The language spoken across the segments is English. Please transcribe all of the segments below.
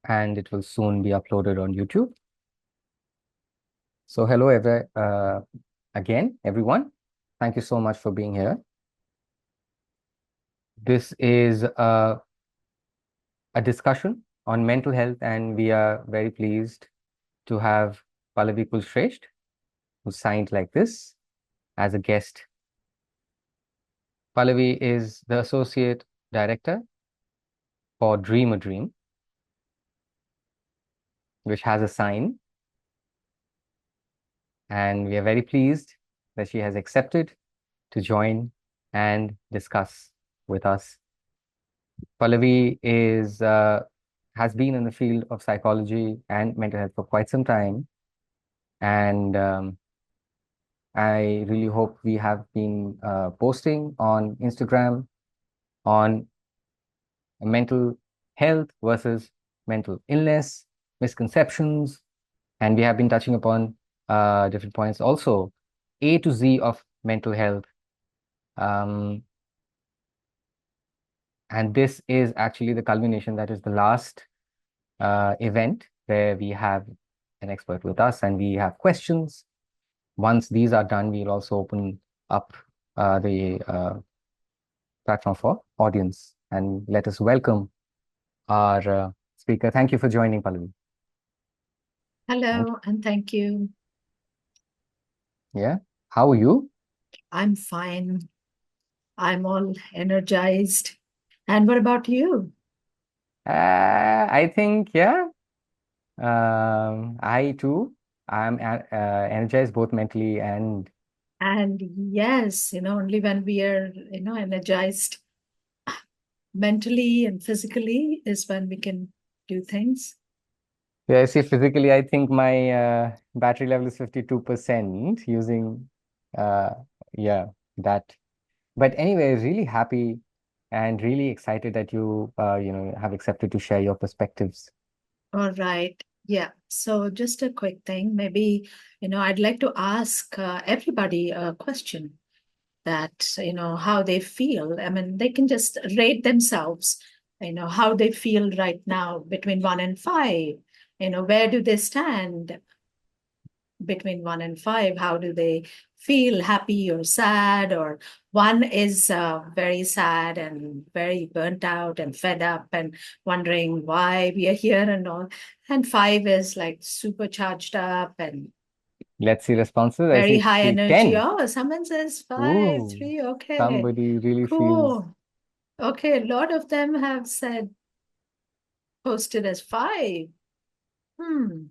and it will soon be uploaded on YouTube. So hello again, everyone. Thank you so much for being here. This is a discussion on mental health, and we are very pleased to have Pallavi Kulshrestha, who signed like this, as a guest. Pallavi is the Associate Director for Dream a Dream, which has a sign, and we are very pleased that she has accepted to join and discuss with us. Pallavi has been in the field of psychology and mental health for quite some time, and I really hope we have been posting on Instagram on mental health versus mental illness, misconceptions, and we have been touching upon different points also, A to Z of mental health. Um, and this is actually the culmination, that is the last event where we have an expert with us and we have questions. Once these are done, we'll also open up the platform for audience, and let us welcome our speaker. Thank you for joining, Pallavi. Hello, and thank you. Yeah. How are you? I'm fine. I'm all energized. And what about you? I think, yeah. I too. I'm energized both mentally and And yes, only when we are, energized mentally and physically is when we can do things. yeah, I see physically, I think my battery level is 52% using uh yeah, that. But anyway, really happy and really excited that you have accepted to share your perspectives. All right. Yeah. So just a quick thing. Maybe, I'd like to ask everybody a question that, how they feel. I mean, they can just rate themselves, how they feel right now between 1 and 5. Where do they stand between 1 and 5? How do they feel, happy or sad? Or one is very sad and very burnt out and fed up and wondering why we are here and all. And 5 is like super charged up and Let's see responses. I very see high three, energy. 10. Oh, someone says five, Ooh, 3. Okay, somebody really feels cool. Okay, a lot of them have said posted as 5. Hmm.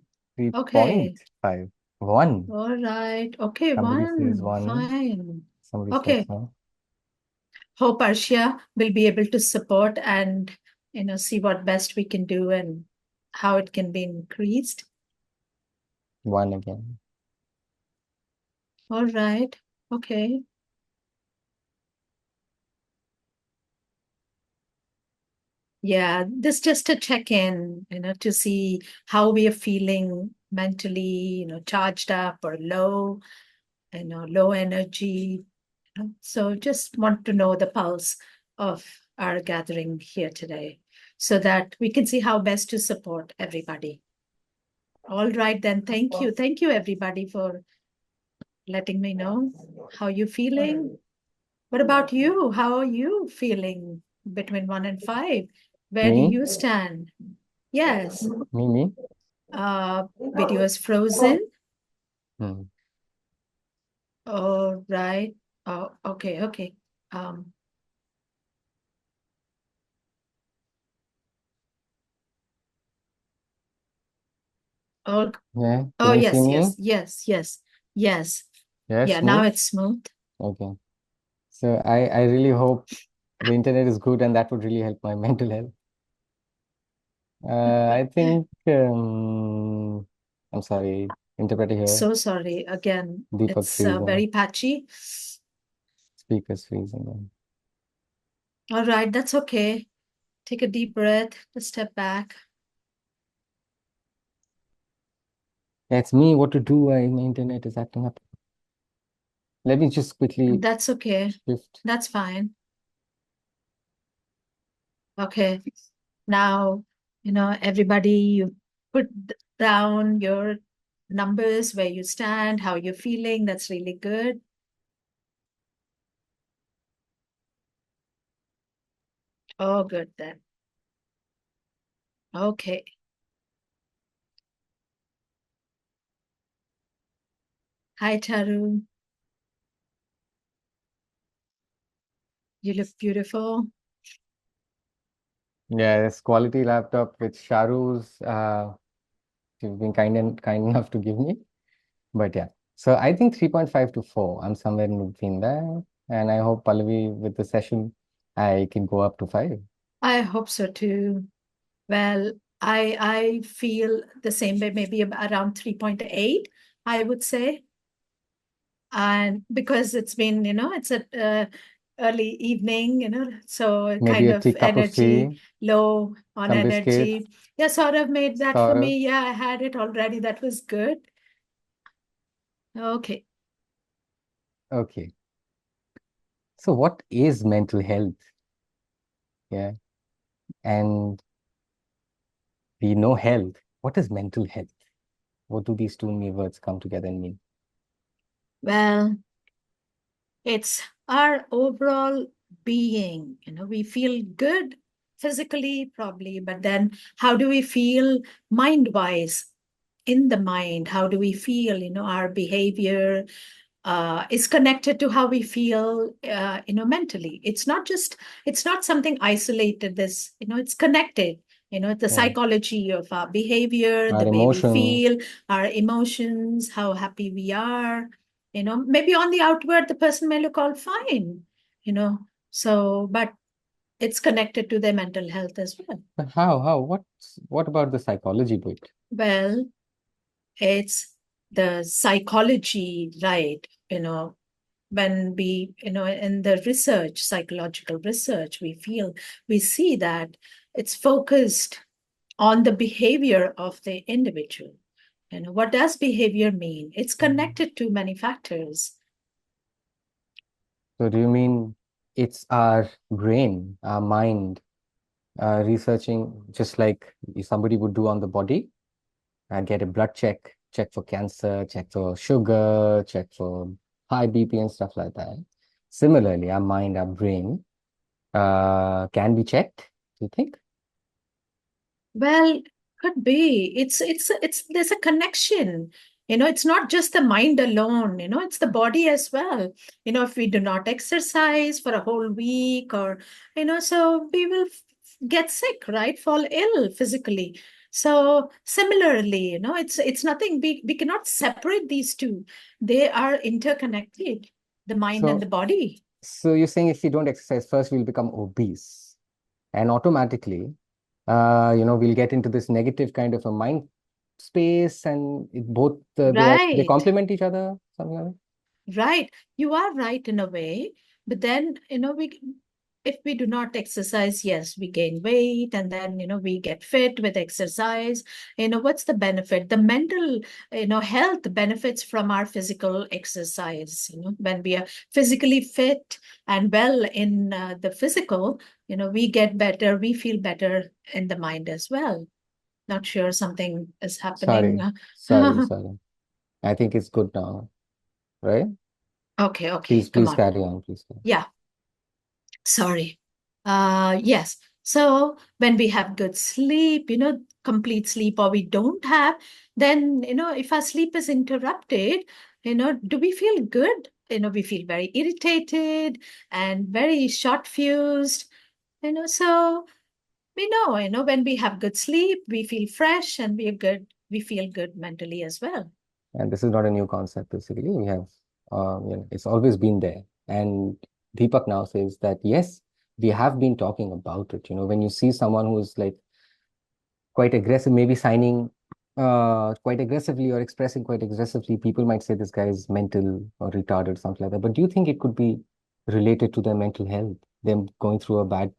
Okay. 3.5. 1. All right. Okay, Somebody says 1. 1. Fine. Somebody says Okay. no. Hope Arshia will be able to support and see what best we can do and how it can be increased. 1 again. All right. Okay. Yeah, this just a check-in, to see how we are feeling mentally, charged up or low, low energy. So just want to know the pulse of our gathering here today so that we can see how best to support everybody. All right, then. Thank you. Thank you, everybody, for letting me know how you're feeling. What about you? How are you feeling between 1 and 5? Where do Me? you stand? Yes. Me? Video is frozen. Hmm. All right. Oh, okay, okay. Um, oh, Yeah. oh, Can you see yes, me? yes, yes, yes, yes. Yes, Yeah, now smooth. it's smooth. Okay. So I really hope the internet is good and that would really help my mental health. I think I'm sorry, interpreter here. So sorry. Again, Deepak's it's freezing. very patchy. Speaker's freezing. All right, that's okay. Take a deep breath, just step back. Yeah, it's me. What to do? My internet is acting up. Let me just quickly That's okay. shift. That's fine. Okay. Now, everybody, you put down your numbers, where you stand, how you're feeling. That's really good. Oh, good then. Okay. Hi, Taru. You look beautiful. Yeah, this quality laptop with Sharu's you've been kind enough to give me. But yeah, so I think 3.5 to 4. I'm somewhere in between there. And I hope Pallavi with the session, I can go up to 5. I hope so too. Well, I feel the same way, maybe around 3.8, I would say. And because it's been, it's a early evening, so Maybe kind a of tea, cup of energy, tea, low on some biscuits, energy. Yeah, sort of made that for sort of. me. Yeah, I had it already. That was good. Okay. Okay. So what is mental health? Yeah. And we know health. What is mental health? What do these two new words come together and mean? Well, it's our overall being. We feel good physically, probably, but then how do we feel mind-wise? In the mind, how do we feel? Our behavior is connected to how we feel, mentally. It's not something isolated. It's connected. The Yeah. psychology of our behavior, Our the way we emotions. feel, our emotions, how happy we are. Maybe on the outward, the person may look all fine, you know. So, but it's connected to their mental health as well. But how? How? What about the psychology bit? Well, it's the psychology, right? When we, in the research, psychological research, we see that it's focused on the behavior of the individual. What does behavior mean? It's connected to many factors. So do you mean it's our brain, our mind, researching just like somebody would do on the body? Get a blood check, check for cancer, check for sugar, check for high BP and stuff like that. Similarly, our mind, our brain, can be checked, do you think? Well, could be. It's there's a connection. It's not just the mind alone, it's the body as well. If we do not exercise for a whole week, or, so we will get sick, right? Fall ill physically. So similarly, it's nothing, we cannot separate these two. They are interconnected, the mind and the So, body. so you're saying if we don't exercise, first we'll become obese, and automatically, we'll get into this negative kind of a mind space, and both they Right. complement each other, something like that. Right. You are right in a way. But then, if we do not exercise, yes, we gain weight, and then, we get fit with exercise. What's the benefit? The mental, health benefits from our physical exercise. When we are physically fit and well in the physical, we get better, we feel better in the mind as well. Not sure something is happening. Sorry, sorry, sorry. I think it's good now, right? Okay, okay, Please, come please on. carry on, please. Yeah. Sorry. Yes. So when we have good sleep, complete sleep, or we don't have, then, if our sleep is interrupted, do we feel good? We feel very irritated and very short fused, so we know, when we have good sleep, we feel fresh and we feel good mentally as well. And this is not a new concept, basically. We have, it's always been there. And Deepak now says that, yes, we have been talking about it. When you see someone who's like quite aggressive, maybe signing quite aggressively or expressing quite aggressively, people might say this guy is mental or retarded, something like that. But do you think it could be related to their mental health, them going through a bad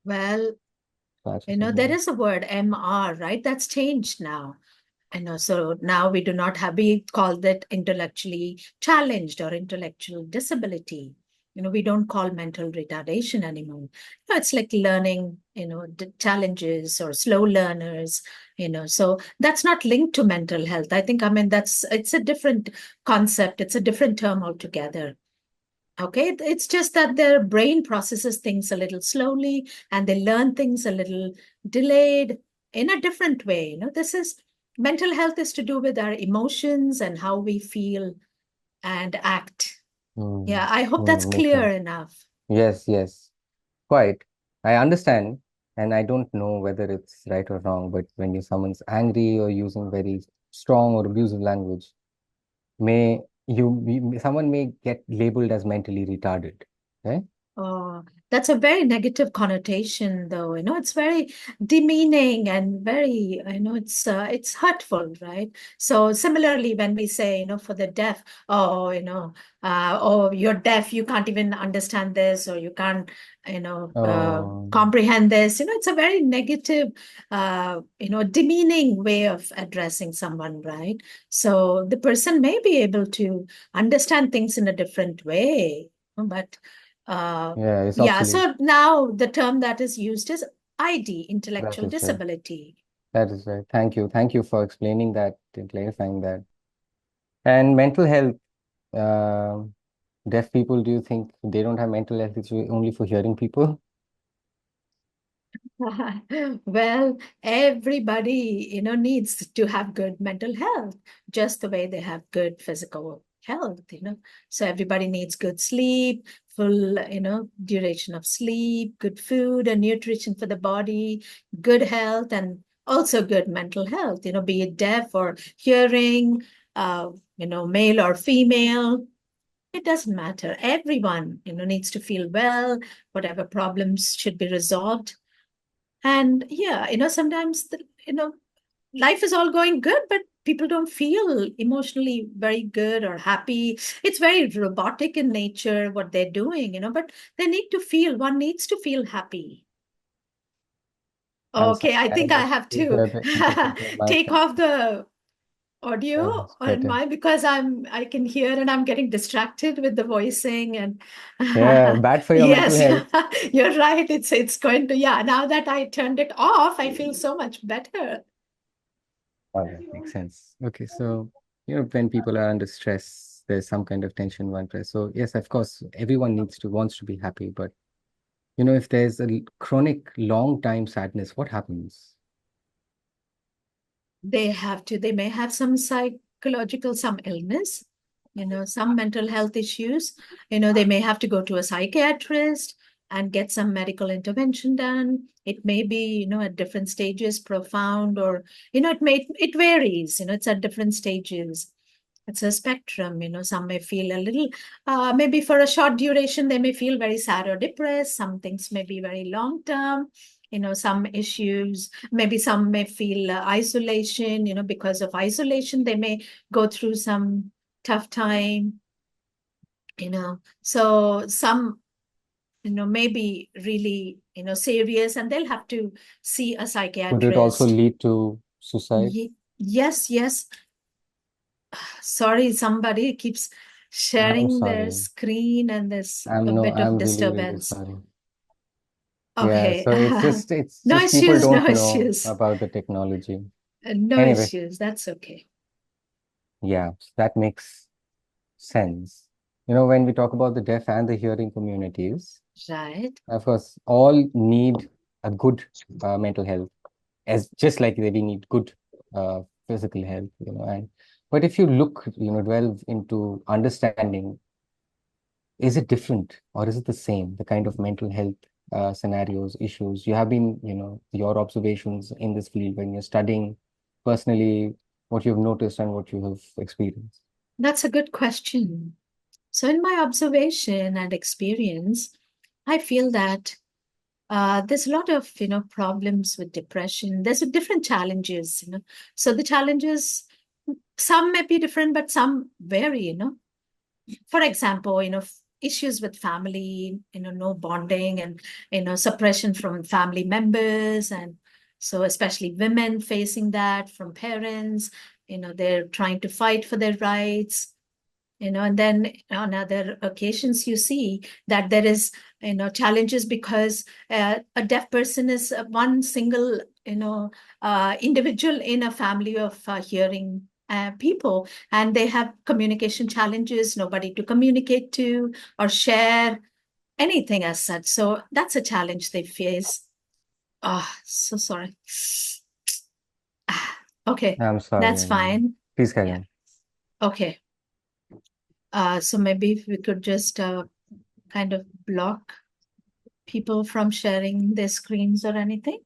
Well, patch or there something? is a word MR, right? That's changed now. So now we do not have, we call that intellectually challenged or intellectual disability. we don't call mental retardation anymore. It's like learning, challenges or slow learners, so that's not linked to mental health. I think, it's a different concept. It's a different term altogether. Okay, it's just that their brain processes things a little slowly and they learn things a little delayed in a different way. This is mental health is to do with our emotions and how we feel and act. Yeah, I hope that's Makes clear sense. enough. Yes, yes, quite. I understand, and I don't know whether it's right or wrong, but when you someone's angry or using very strong or abusive language, may someone may get labeled as mentally retarded. Okay? Oh, that's a very negative connotation, though. It's very demeaning and very, it's hurtful, right? So similarly, when we say, for the deaf, oh, oh, you're deaf, you can't even understand this, or you can't, Um, comprehend this. It's a very negative, demeaning way of addressing someone, right? So the person may be able to understand things in a different way, but uh, yeah, it's yeah, obsolete. so now the term that is used is ID, That intellectual is right. disability. That is right. Thank you. Thank you for explaining that and clarifying that. And mental health, um, deaf people, do you think they don't have mental health? It's only for hearing people? Well, everybody, needs to have good mental health, just the way they have good physical health. So everybody needs good sleep, full, duration of sleep, good food and nutrition for the body, good health, and also good mental health, be it deaf or hearing, male or female. It doesn't matter. Everyone, needs to feel well, whatever problems should be resolved. And yeah, sometimes life is all going good, but people don't feel emotionally very good or happy. It's very robotic in nature what they're doing, but they need to feel. One needs to feel happy. I'm Okay, sorry. I I think I just have could to hear you could hear my take side. off the audio Yeah, it's on better. my because I can hear and I'm getting distracted with the voicing and Yeah, bad for your mental yes, health. you're right. It's going to, yeah. Now that I turned it off, I feel so much better. Oh, that makes sense. Okay, so when people are under stress, there's some kind of tension, one press. So yes, of course, everyone wants to be happy, but if there's a chronic long time sadness, what happens? They may have some psychological, some illness, some mental health issues. They may have to go to a psychiatrist and get some medical intervention done. It may be, at different stages, profound, or, it varies, it's at different stages. It's a spectrum. Some may feel a little, maybe for a short duration, they may feel very sad or depressed. Some things may be very long term. Some issues, maybe some may feel isolation, because of isolation, they may go through some tough time, So some, maybe really, serious, and they'll have to see a Could it also psychiatrist. lead to suicide? Yes, yes. Sorry, somebody keeps I'm sharing their sorry. screen and there's a bit of I'm really, really disturbance. sorry. Yeah, Okay. so it's No just people issues, no don't know issues. about the technology. No Anyway, issues. That's okay. yeah, that makes sense. When we talk about the deaf and the hearing communities, Right. of course, all need a good mental health, as just like we need good physical health, and but if you look, delve into understanding, is it different or is it the same, the kind of mental health scenarios, issues you have been, your observations in this field when you're studying personally, what you've noticed and what you have experienced? That's a good question. So, in my observation and experience, I feel that there's a lot of problems with depression. There's different challenges. So the challenges, some may be different, but some vary. For example, issues with family, no bonding and, suppression from family members. And so especially women facing that from parents, they're trying to fight for their rights, and then on other occasions you see that there is challenges because a deaf person is one single individual in a family of hearing people, and they have communication challenges, nobody to communicate to or share anything as such. So that's a challenge they face. So sorry. Okay, I'm sorry. that's fine. Please carry Yeah. on. Okay. So maybe if we could just kind of block people from sharing their screens or anything.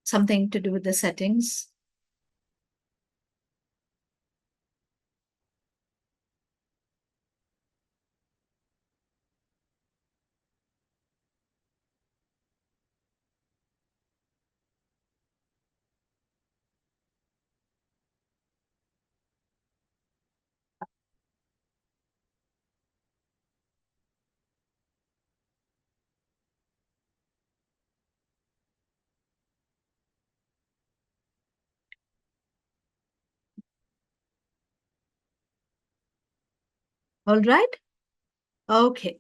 Something to do with the settings. All right. Okay.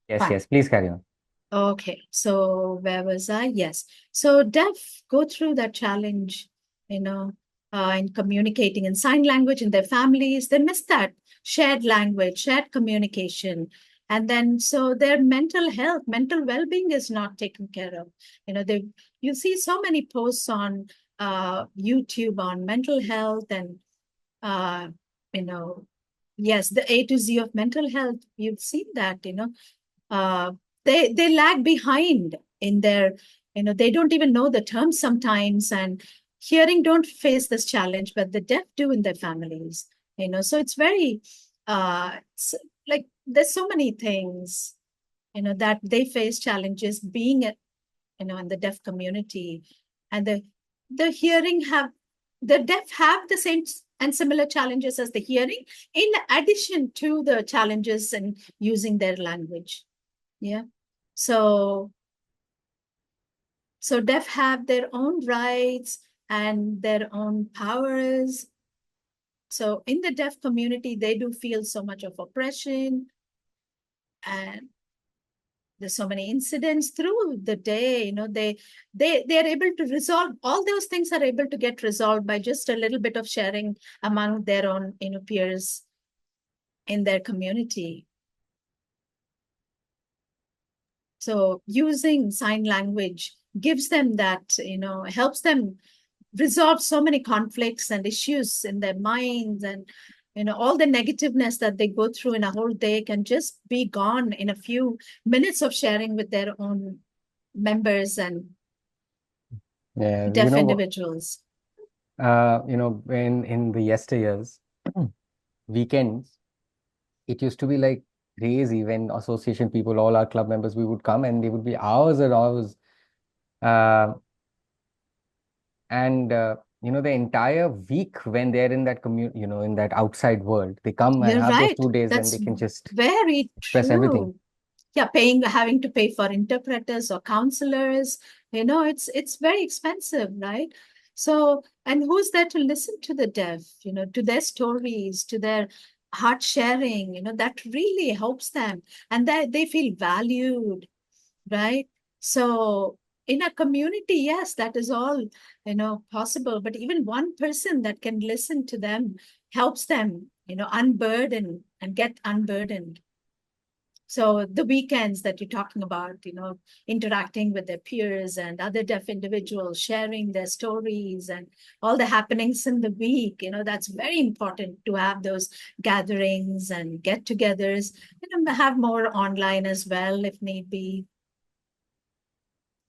Yes, Fine. yes, please carry on. Okay, so where was I? Yes. So deaf go through that challenge, you know, in communicating in sign language in their families. They miss that shared language, shared communication. And then so their mental health, mental well-being is not taken care of. They you see so many posts on YouTube on mental health and uh, you know, yes, the A to Z of mental health. You've seen that, uh, they lag behind in their they don't even know the terms sometimes, and hearing don't face this challenge, but the deaf do in their families. So it's very like there's so many things that they face challenges being in the deaf community, and the hearing have the deaf have the same and similar challenges as the hearing, in addition to the challenges in using their language. Yeah. So deaf have their own rights and their own powers. So in the deaf community, they do feel so much of oppression, and there's so many incidents through the day. They're able to resolve all those things, are able to get resolved by just a little bit of sharing among their own peers in their community. So using sign language gives them that, helps them resolve so many conflicts and issues in their minds, and all the negativeness that they go through in a whole day can just be gone in a few minutes of sharing with their own members and Yeah, deaf individuals. in the yesteryears, weekends, it used to be like crazy when association people, all our club members, we would come and they would be hours and hours. Uh, and the entire week when they're in that community, in that outside world, they come and You're have those right. 2 days when they That's can just very express everything. true. Yeah, having to pay for interpreters or counselors, it's very expensive, right? So, and who's there to listen to the deaf, to their stories, to their heart sharing, that really helps them, and that they feel valued, right? So in a community, yes, that is all possible, but even one person that can listen to them helps them unburden and get unburdened. So the weekends that you're talking about, interacting with their peers and other deaf individuals, sharing their stories and all the happenings in the week, that's very important to have those gatherings and get-togethers, have more online as well if need be.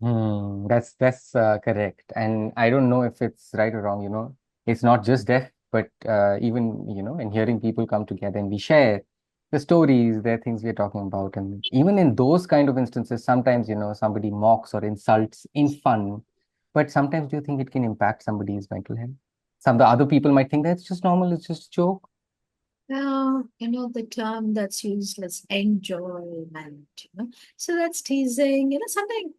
That's correct. And I don't know if it's right or wrong, It's not just deaf, but even, in hearing people come together and we share the stories, the things we're talking about. And even in those kind of instances, sometimes, somebody mocks or insults in fun. But sometimes do you think it can impact somebody's mental health? Some the other people might think that's just normal, it's just a joke. Well, the term that's used is enjoyment, so that's teasing, something,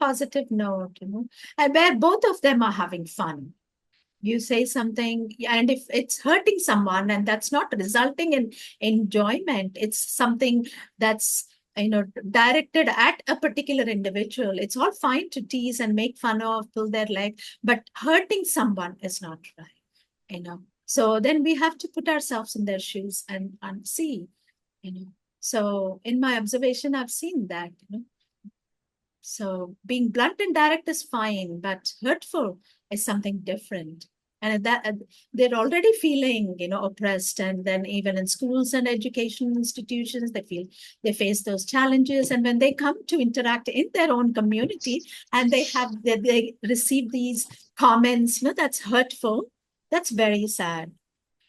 positive note, and where both of them are having fun. You say something, and if it's hurting someone and that's not resulting in enjoyment, it's something that's directed at a particular individual. It's all fine to tease and make fun of, pull their leg, but hurting someone is not right. So then we have to put ourselves in their shoes and see, so in my observation, I've seen that. So being blunt and direct is fine, but hurtful is something different. And that they're already feeling, oppressed. And then even in schools and education institutions, they face those challenges. And when they come to interact in their own community and they receive these comments, that's hurtful, that's very sad.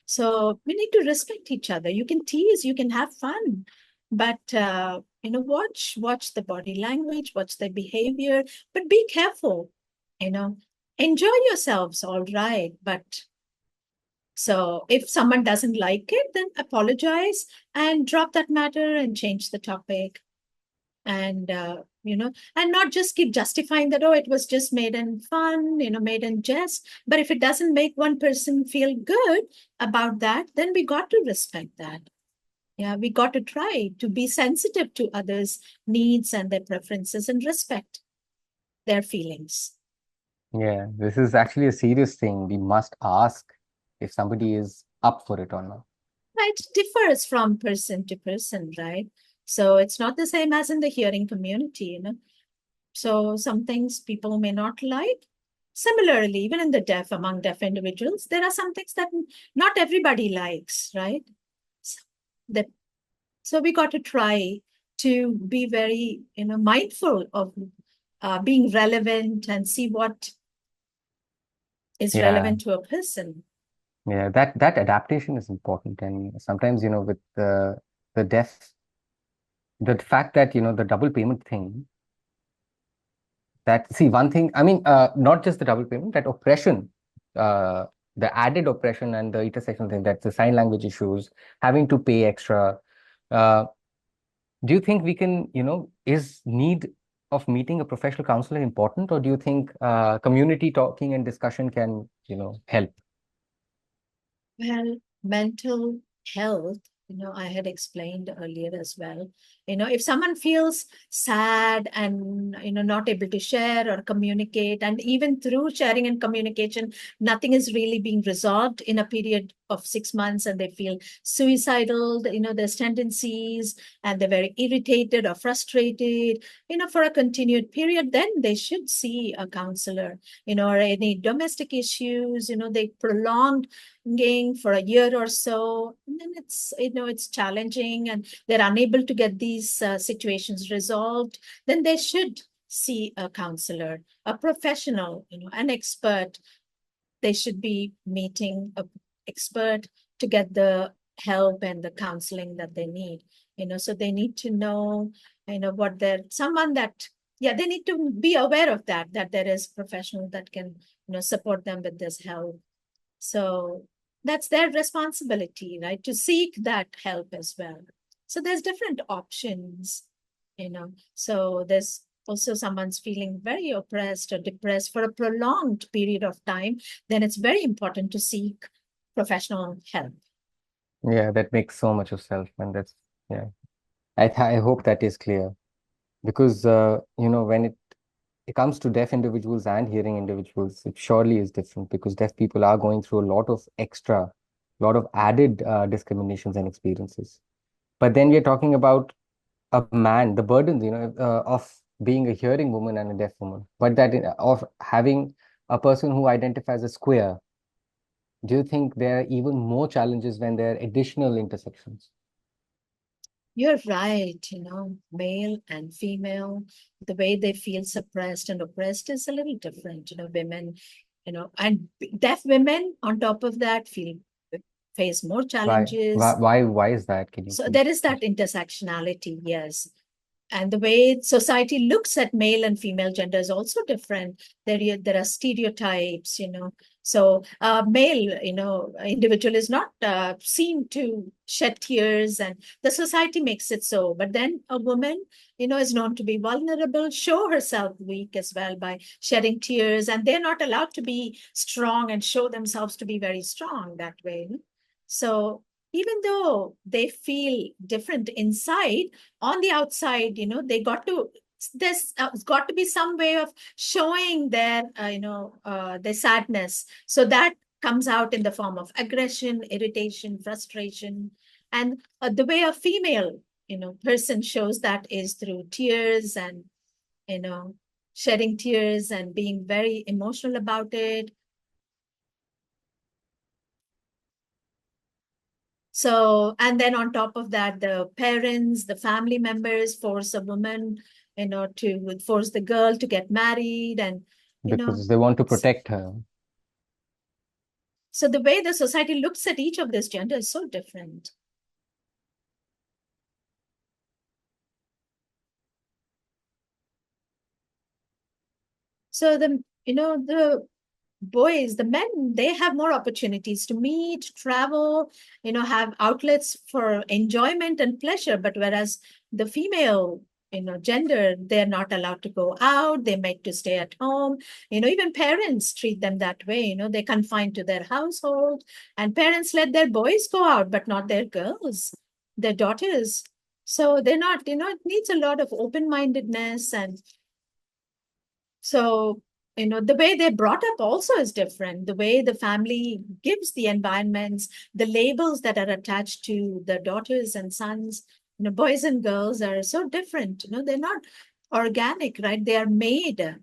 So we need to respect each other. You can tease, you can have fun, but watch the body language, watch the behavior, but be careful. You know, enjoy yourselves, all right. But so if someone doesn't like it, then apologize and drop that matter and change the topic. And and not just keep justifying that, oh, it was just made in fun, made in jest. But if it doesn't make one person feel good about that, then we got to respect that. Yeah, we got to try to be sensitive to others' needs and their preferences and respect their feelings. Yeah, this is actually a serious thing. We must ask if somebody is up for it or not. Right, it differs from person to person, right? So it's not the same as in the hearing community. So some things people may not like. Similarly, even in the deaf, among deaf individuals, there are some things that not everybody likes, right? So, so we got to try to be very, mindful of being relevant and see what is Yeah, relevant to a person. yeah, that adaptation is important. And sometimes, with the deaf, the fact that, the double payment thing, that see one thing, I mean, not just the double payment, that oppression, uh, the added oppression and the intersection thing, that's the sign language issues, having to pay extra. Uh, do you think we can, is need of meeting a professional counselor important, or do you think community talking and discussion can, help? Well, mental health, I had explained earlier as well. If someone feels sad and, not able to share or communicate, and even through sharing and communication, nothing is really being resolved in a period of 6 months, and they feel suicidal, there's tendencies, and they're very irritated or frustrated, for a continued period, then they should see a counselor, or any domestic issues, they prolonged for a year or so, and then it's challenging and they're unable to get these situations resolved, then they should see a counselor, a professional, an expert. They should be meeting a expert to get the help and the counseling that they need. So they need to know, what they're someone that, yeah, they need to be aware of that there is professional that can, support them with this help. So that's their responsibility, right? To seek that help as well. So there's different options. So there's also someone's feeling very oppressed or depressed for a prolonged period of time, then it's very important to seek professional help. Yeah, that makes so much of sense, and that's, yeah. I hope that is clear, because when it comes to deaf individuals and hearing individuals, it surely is different, because deaf people are going through a lot of added discriminations and experiences. But then we're talking about a man, the burdens, of being a hearing woman and a deaf woman, but of having a person who identifies as queer. Do you think there are even more challenges when there are additional intersections? You're right, male and female, the way they feel suppressed and oppressed is a little different. Women, and deaf women on top of that face more Why? Why? challenges. Why is that? Can you So please? there is that intersectionality, yes. And the way society looks at male and female gender is also different. There are stereotypes, So male, individual is not seen to shed tears, and the society makes it so. But then a woman, is known to be vulnerable, show herself weak as well by shedding tears, and they're not allowed to be strong and show themselves to be very strong that way. So even though they feel different inside, on the outside, there's got to be some way of showing their sadness. So that comes out in the form of aggression, irritation, frustration. And the way a female, person shows that is through tears and, you know, shedding tears and being very emotional about it. So, and then on top of that, the parents, the family members force a woman, to force the girl to get married, and, you know, because they want to protect her. so the way the society looks at each of this gender is so different. So the boys, the men, they have more opportunities to meet, travel, have outlets for enjoyment and pleasure. But whereas the female, gender, they're not allowed to go out, they make to stay at home. Even parents treat them that way. They're confined to their household, and parents let their boys go out, but not their girls, their daughters. So they're not, it needs a lot of open-mindedness. And so, the way they're brought up also is different. The way the family gives the environments, the labels that are attached to the daughters and sons, boys and girls are so different. They're not organic, right? They are made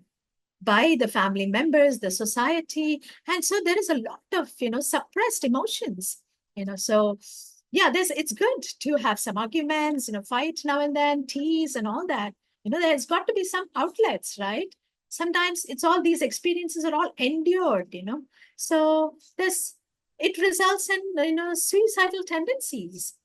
by the family members, the society. And so there is a lot of, suppressed emotions, so yeah, it's good to have some arguments, fight now and then, tease and all that. There's got to be some outlets, right? Sometimes it's all these experiences are all endured, so this it results in, suicidal tendencies.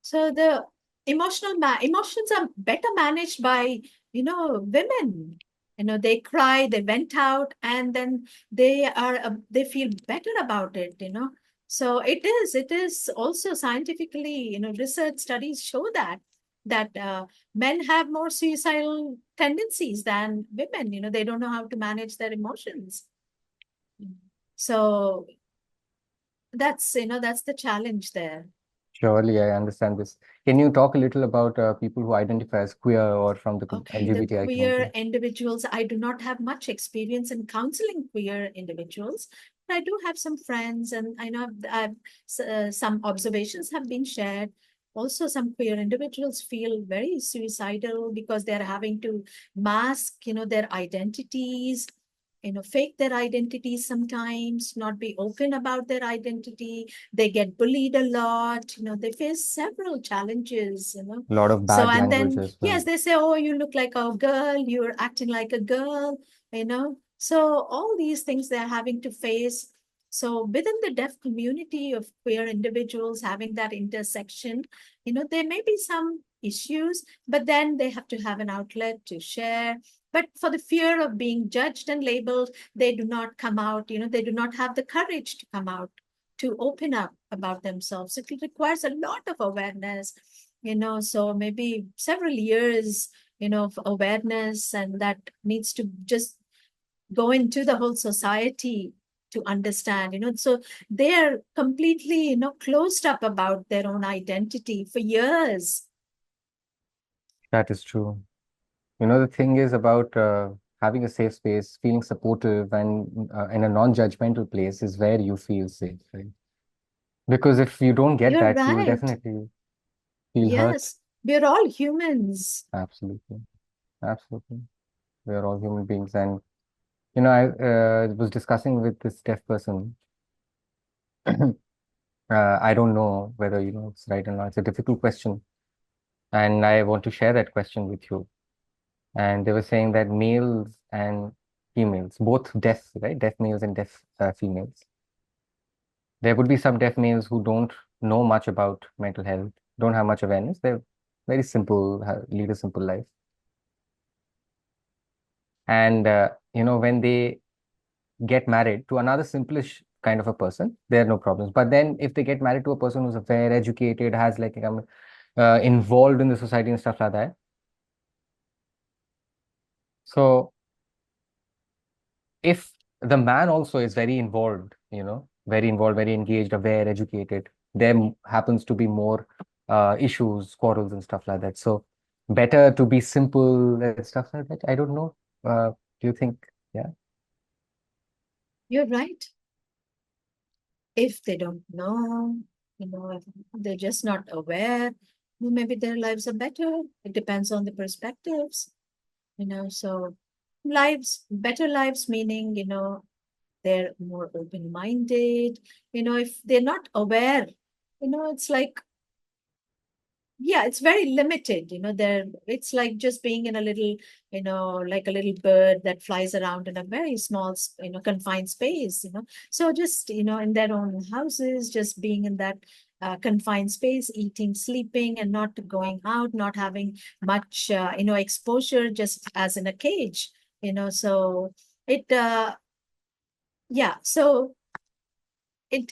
So the emotions are better managed by, women. They cry, they vent out, and then they feel better about it. So it is also scientifically, research studies show that men have more suicidal tendencies than women. They don't know how to manage their emotions. So that's the challenge there. Surely, I understand this. Can you talk a little about people who identify as queer or from the Okay, the LGBTI queer community? individuals, I do not have much experience in counseling queer individuals, but I do have some friends, and I know some observations have been shared. Also, some queer individuals feel very suicidal because they're having to mask, their identities, fake their identities sometimes, not be open about their identity. They get bullied a lot, they face several challenges. A lot of So, bad and language then, as yes, well. they say, oh, you look like a girl, you're acting like a girl, So, all these things they're having to face. So, within the deaf community of queer individuals having that intersection, there may be some issues, but then they have to have an outlet to share. But for the fear of being judged and labeled, they do not come out, they do not have the courage to come out, to open up about themselves. It requires a lot of awareness, so maybe several years, of awareness, and that needs to just go into the whole society to understand, so they're completely, closed up about their own identity for years. That is true. The thing is about having a safe space, feeling supportive, and in a non-judgmental place is where you feel safe, right? Because if you don't get You're that, you will right. definitely feel hurt. Yes, we're all humans. Absolutely. Absolutely. We are all human beings. And, I was discussing with this deaf person. I don't know whether, it's right or not. It's a difficult question. And I want to share that question with you. And they were saying that males and females, both deaf, right? Deaf males and deaf females. There would be some deaf males who don't know much about mental health, don't have much awareness. They're very simple, lead a simple life. And, when they get married to another simplish kind of a person, there are no problems. But then if they get married to a person who's very educated, has like involved in the society and stuff like that. So if the man also is very involved, very involved, very engaged, aware, educated, there happens to be more issues, quarrels, and stuff like that. So better to be simple and stuff like that. I don't know. Do you think? Yeah, You're right. If they don't know, if they're just not aware, well, maybe their lives are better. It depends on the perspectives, so better lives meaning, they're more open-minded. If they're not aware, it's like, yeah, it's very limited. It's like just being in a little, like a little bird that flies around in a very small, confined space. So just, in their own houses, just being in that confined space, eating, sleeping, and not going out, not having much, exposure, just as in a cage. So it yeah, so it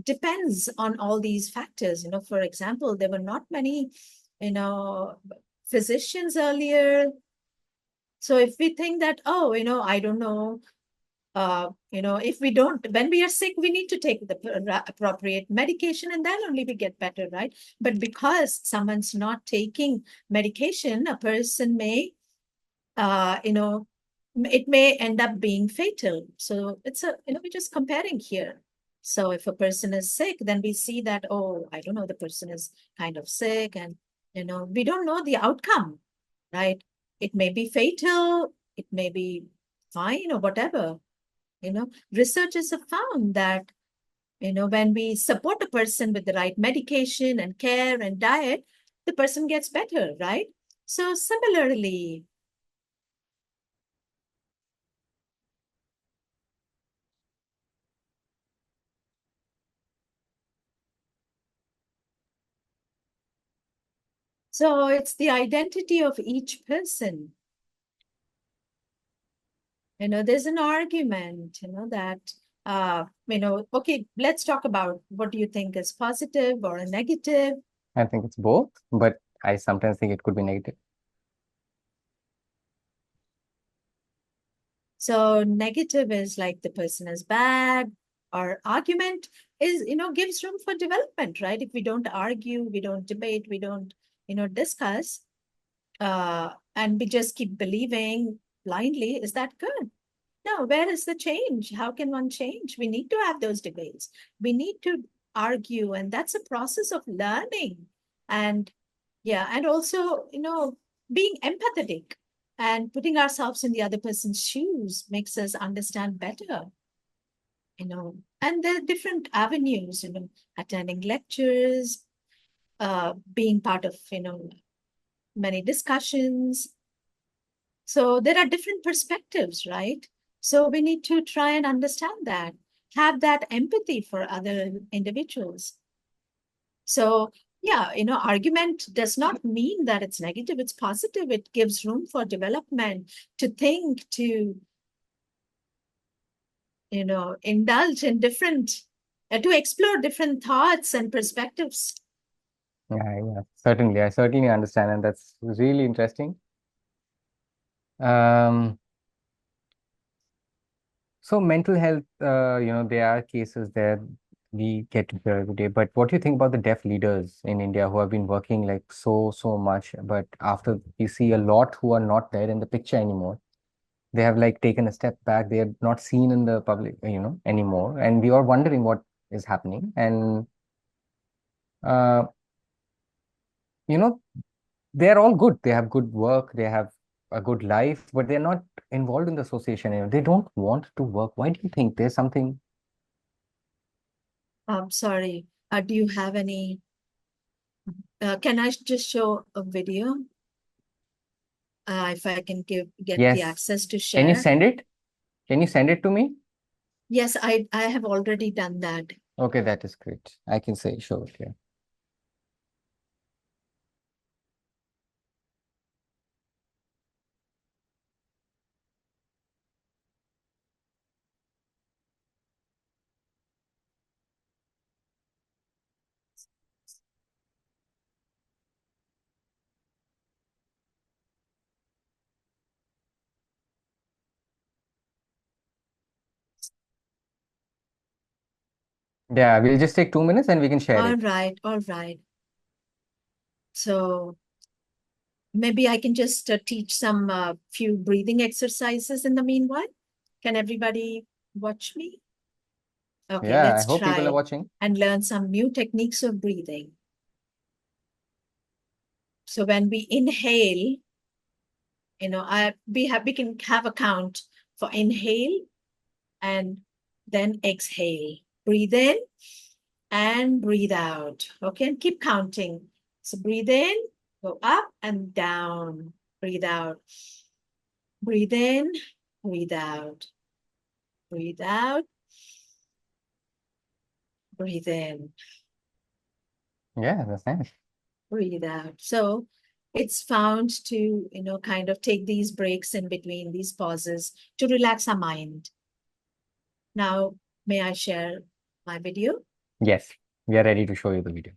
depends on all these factors. For example, there were not many, you know physicians earlier. So if we think that, oh, I don't know, if we don't, when we are sick, we need to take the appropriate medication, and then only we get better, right? But because someone's not taking medication, a person may, you know, it may end up being fatal. So we're just comparing here. So if a person is sick, then we see that, oh, I don't know, the person is kind of sick, and, we don't know the outcome, right? It may be fatal, it may be fine, or whatever. Researchers have found that, when we support a person with the right medication and care and diet, the person gets better, right? So similarly, so it's the identity of each person. There's an argument, that, okay, let's talk about what do you think is positive or a negative. I think it's both, but I sometimes think it could be negative. So negative is like the person is bad, or argument is, gives room for development, right? If we don't argue, we don't debate, we don't, discuss, and we just keep believing blindly, is that good? No, where is the change? How can one change? We need to have those debates. We need to argue, and that's a process of learning. And yeah, and also, being empathetic and putting ourselves in the other person's shoes makes us understand better, And there are different avenues, attending lectures, being part of, many discussions. So there are different perspectives, right? So we need to try and understand that, have that empathy for other individuals. So, yeah, argument does not mean that it's negative, it's positive. It gives room for development, to think, to, indulge in different, to explore different thoughts and perspectives. Yeah, certainly. I certainly understand, and that's really interesting. Um, so mental health, there are cases there we get to hear every day. But what do you think about the deaf leaders in India who have been working like so much, but after we see a lot who are not there in the picture anymore, they have like taken a step back. They are not seen in the public, anymore, and we are wondering what is happening. And uh, you know, they're all good. They have good work. They have a good life, but they're not involved in the association anymore. They don't want to work. Why do you think there's something? I'm sorry. Do you have any? Can I just show a video? If I can get the Yes. access to Can you share. send it? Can you send it to me? Yes, I have already done that. Okay, that is great. I can say show it here. Yeah, we'll just take 2 minutes and we can share All it. right, all right. So maybe I can just teach some few breathing exercises in the meanwhile. Can everybody watch me? Okay, Yeah, I let's hope people are try watching. and learn some new techniques of breathing. So when we inhale, we can have a count for inhale and then exhale. Breathe in and breathe out. Okay, and keep counting. So breathe in, go up and down. Breathe out. Breathe in, breathe out. Breathe out, breathe in, Yeah, that's nice. breathe out. So it's found to, kind of take these breaks in between, these pauses to relax our mind. Now, may I share my video? Yes, we are ready to show you the video.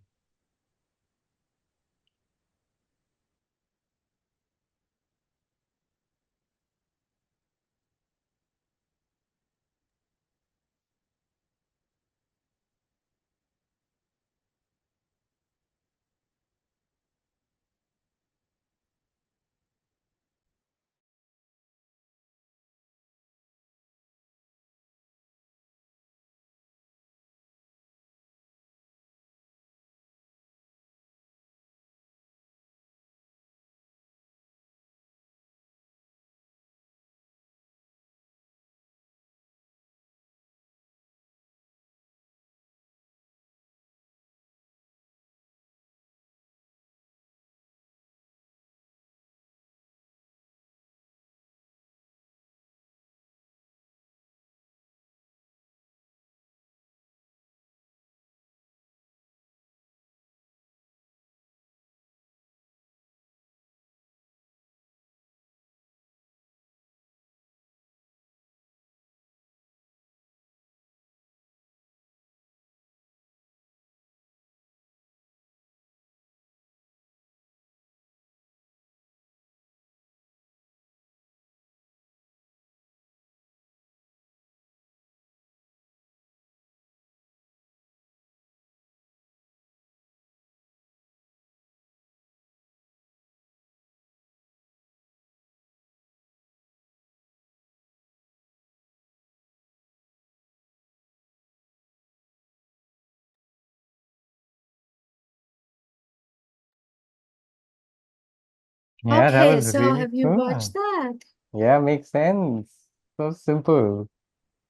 Yeah, that Okay, was so really have you watched cool. that? Yeah, makes sense. So simple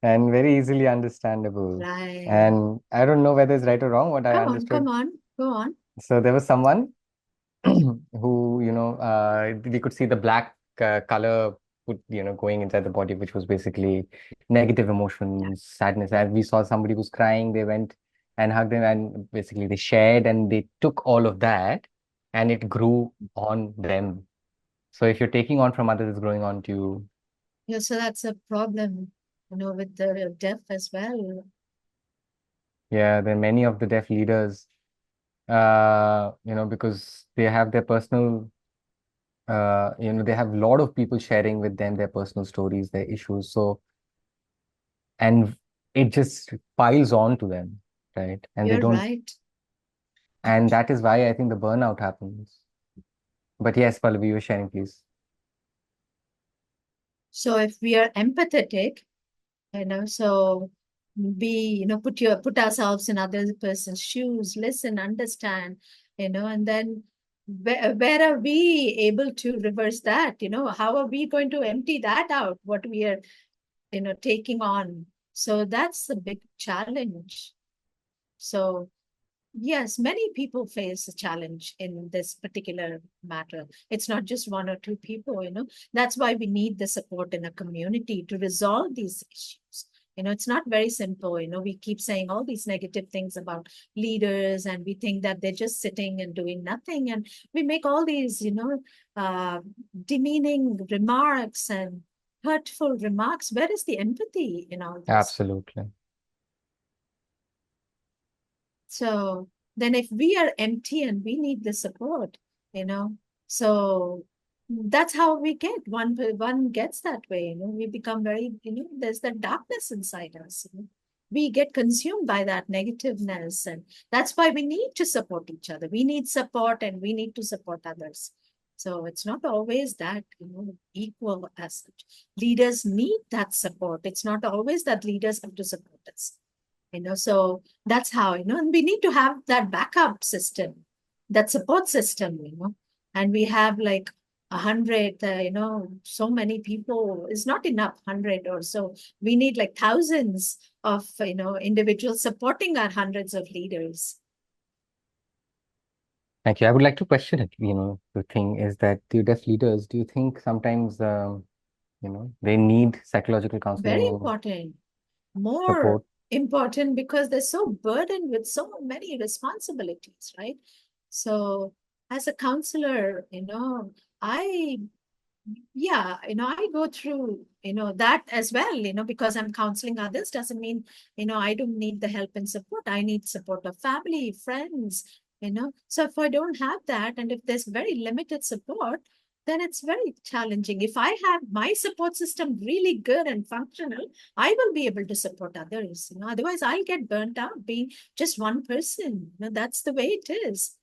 and very easily understandable. Right. And I don't know whether it's right or wrong what I Come understood. on, go on. So there was someone who, we could see the black color going inside the body, which was basically negative Yeah. emotions, sadness. And we saw somebody who's crying, they went and hugged him, and basically they shared and they took all of that and it grew on them. So if you're taking on from others, it's growing on to you. Yeah, so that's a problem, with the deaf as well. Yeah, there are many of the deaf leaders, because they have their personal they have a lot of people sharing with them their personal stories, their issues. So, and it just piles on to them, right? And they You're don't, right. and that is why I think the burnout happens. But yes, Pallavi, you were sharing, please. So if we are empathetic, so be, put ourselves in other person's shoes, listen, understand, and then where are we able to reverse that? How are we going to empty that out, what we are, taking on? So that's a big challenge. So yes, many people face a challenge in this particular matter. It's not just one or two people. That's why we need the support in a community to resolve these issues. It's not very simple. We keep saying all these negative things about leaders, and we think that they're just sitting and doing nothing. And we make all these, demeaning remarks and hurtful remarks. Where is the empathy in all this? Absolutely. So then if we are empty and we need the support, you know, so that's how we get one gets that way, we become very, there's that darkness inside us. we get consumed by that negativeness. And that's why we need to support each other. We need support and we need to support others. So it's not always that, equal as such. Leaders need that support. It's not always that leaders have to support us. So that's how, and we need to have that backup system, that support system, and we have like 100, so many people is not enough, 100 or so. We need like thousands of, individuals supporting our hundreds of leaders. Thank you. I would like to question it. The thing is that the deaf leaders, do you think sometimes, they need psychological Very counseling important. More support? important because they're so burdened with so many responsibilities, right? So as a counselor, I yeah, I go through, that as well, because I'm counseling others doesn't mean, I don't need the help and support. I need support of family, friends, So if I don't have that, and if there's very limited support, then it's very challenging. If I have my support system really good and functional, I will be able to support others. Otherwise I'll get burnt out being just one person. That's the way it is.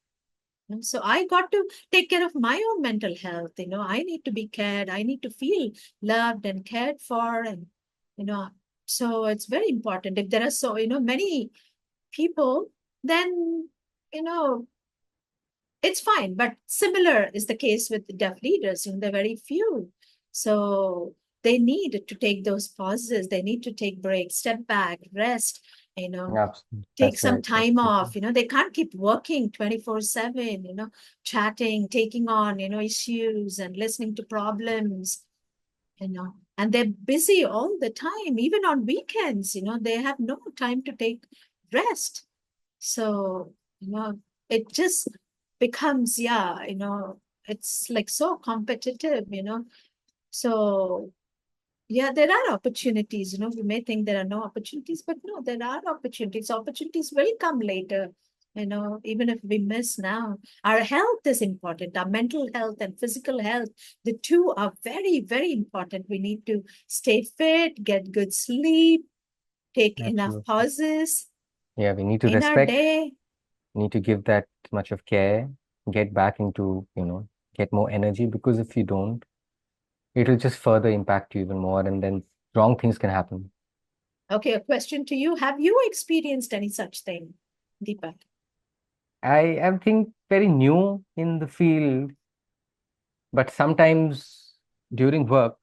And so I got to take care of my own mental health. I need to be cared. I need to feel loved and cared for. And, you know, so it's very important. If there are so, many people, then, you know, it's fine. But similar is the case with the deaf leaders. They're very few. So they need to take those pauses. They need to take breaks, step back, rest, Absolutely. take That's some right. That's time true. off. They can't keep working 24/7, chatting, taking on, issues and listening to problems, and they're busy all the time, even on weekends, they have no time to take rest. So, it just becomes, yeah, it's like so competitive, So yeah, there are opportunities. We may think there are no opportunities, but no, there are opportunities. Opportunities will come later. Even if we miss now, our health is important. Our mental health and physical health, the two are very, very important. We need to stay fit, get good sleep, take enough Absolutely. pauses Yeah, we need to in our respect, day. need to give that much of care, get back into, get more energy, because if you don't, it'll just further impact you even more, and then wrong things can happen. Okay, a question to you. Have you experienced any such thing, Deepak? I am think very new in the field, but sometimes during work,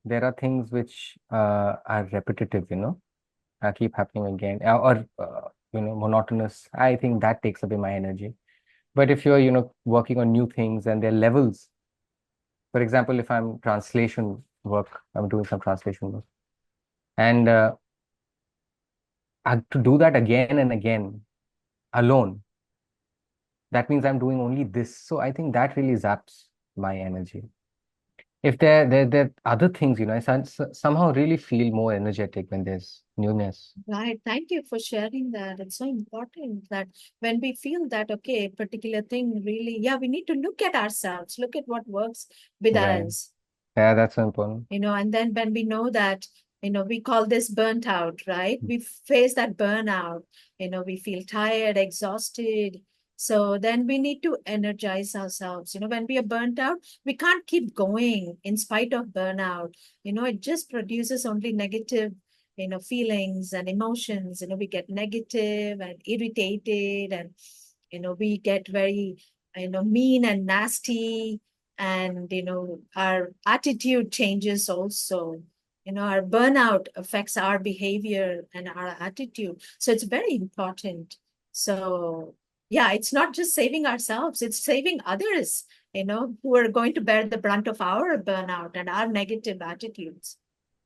there are things which are repetitive, keep happening again, or monotonous. I think that takes away my energy. But if you're, working on new things and there are levels, for example, if I'm translation work, I'm doing some translation work, and to do that again and again alone, that means I'm doing only this. So I think that really zaps my energy. If there are other things, somehow really feel more energetic when there's newness. Right. Thank you for sharing that. It's so important that when we feel that, okay, a particular thing really, yeah, we need to look at ourselves, look at what works with Right. us, Yeah, that's so important. and then when we know that, we call this burnt out, right? We face that burnout, we feel tired, exhausted. So then we need to energize ourselves. When we are burnt out, we can't keep going in spite of burnout. It just produces only negative, feelings and emotions. We get negative and irritated, and, we get very, mean and nasty, and our attitude changes also. Our burnout affects our behavior and our attitude, so it's very important. So yeah, it's not just saving ourselves, it's saving others, who are going to bear the brunt of our burnout and our negative attitudes.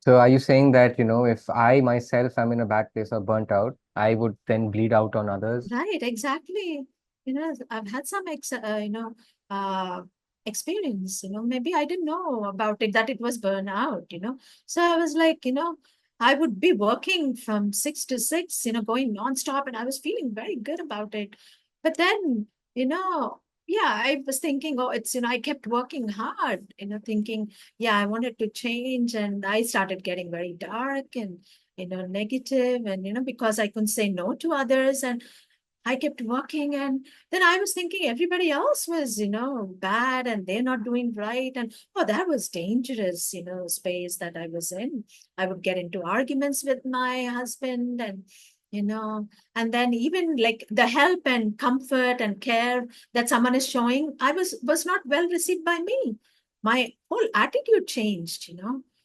So are you saying that, if I myself am in a bad place or burnt out, I would then bleed out on others? Right, exactly. I've had some uh, experience. Maybe I didn't know about it, that it was burnout. So I was like, I would be working from 6 to 6, going nonstop, and I was feeling very good about it. But then, you know, Yeah, I was thinking, oh, it's, I kept working hard, thinking, yeah, I wanted to change. And I started getting very dark and, negative, and, because I couldn't say no to others. And I kept working. And then I was thinking everybody else was, bad and they're not doing right. And oh, that was dangerous, space that I was in. I would get into arguments with my husband, and, you know, and then even like the help and comfort and care that someone is showing, I was not well received by me. My whole attitude changed,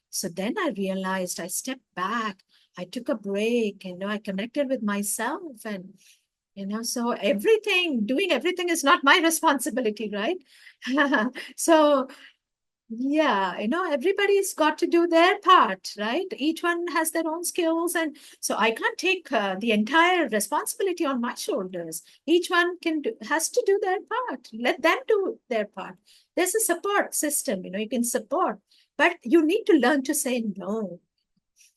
So then I realized, I stepped back, I took a break, I connected with myself, and so doing everything is not my responsibility, right? So yeah, everybody's got to do their part, right? Each one has their own skills. And so I can't take the entire responsibility on my shoulders. Each one has to do their part. Let them do their part. There's a support system, you can support, but you need to learn to say no.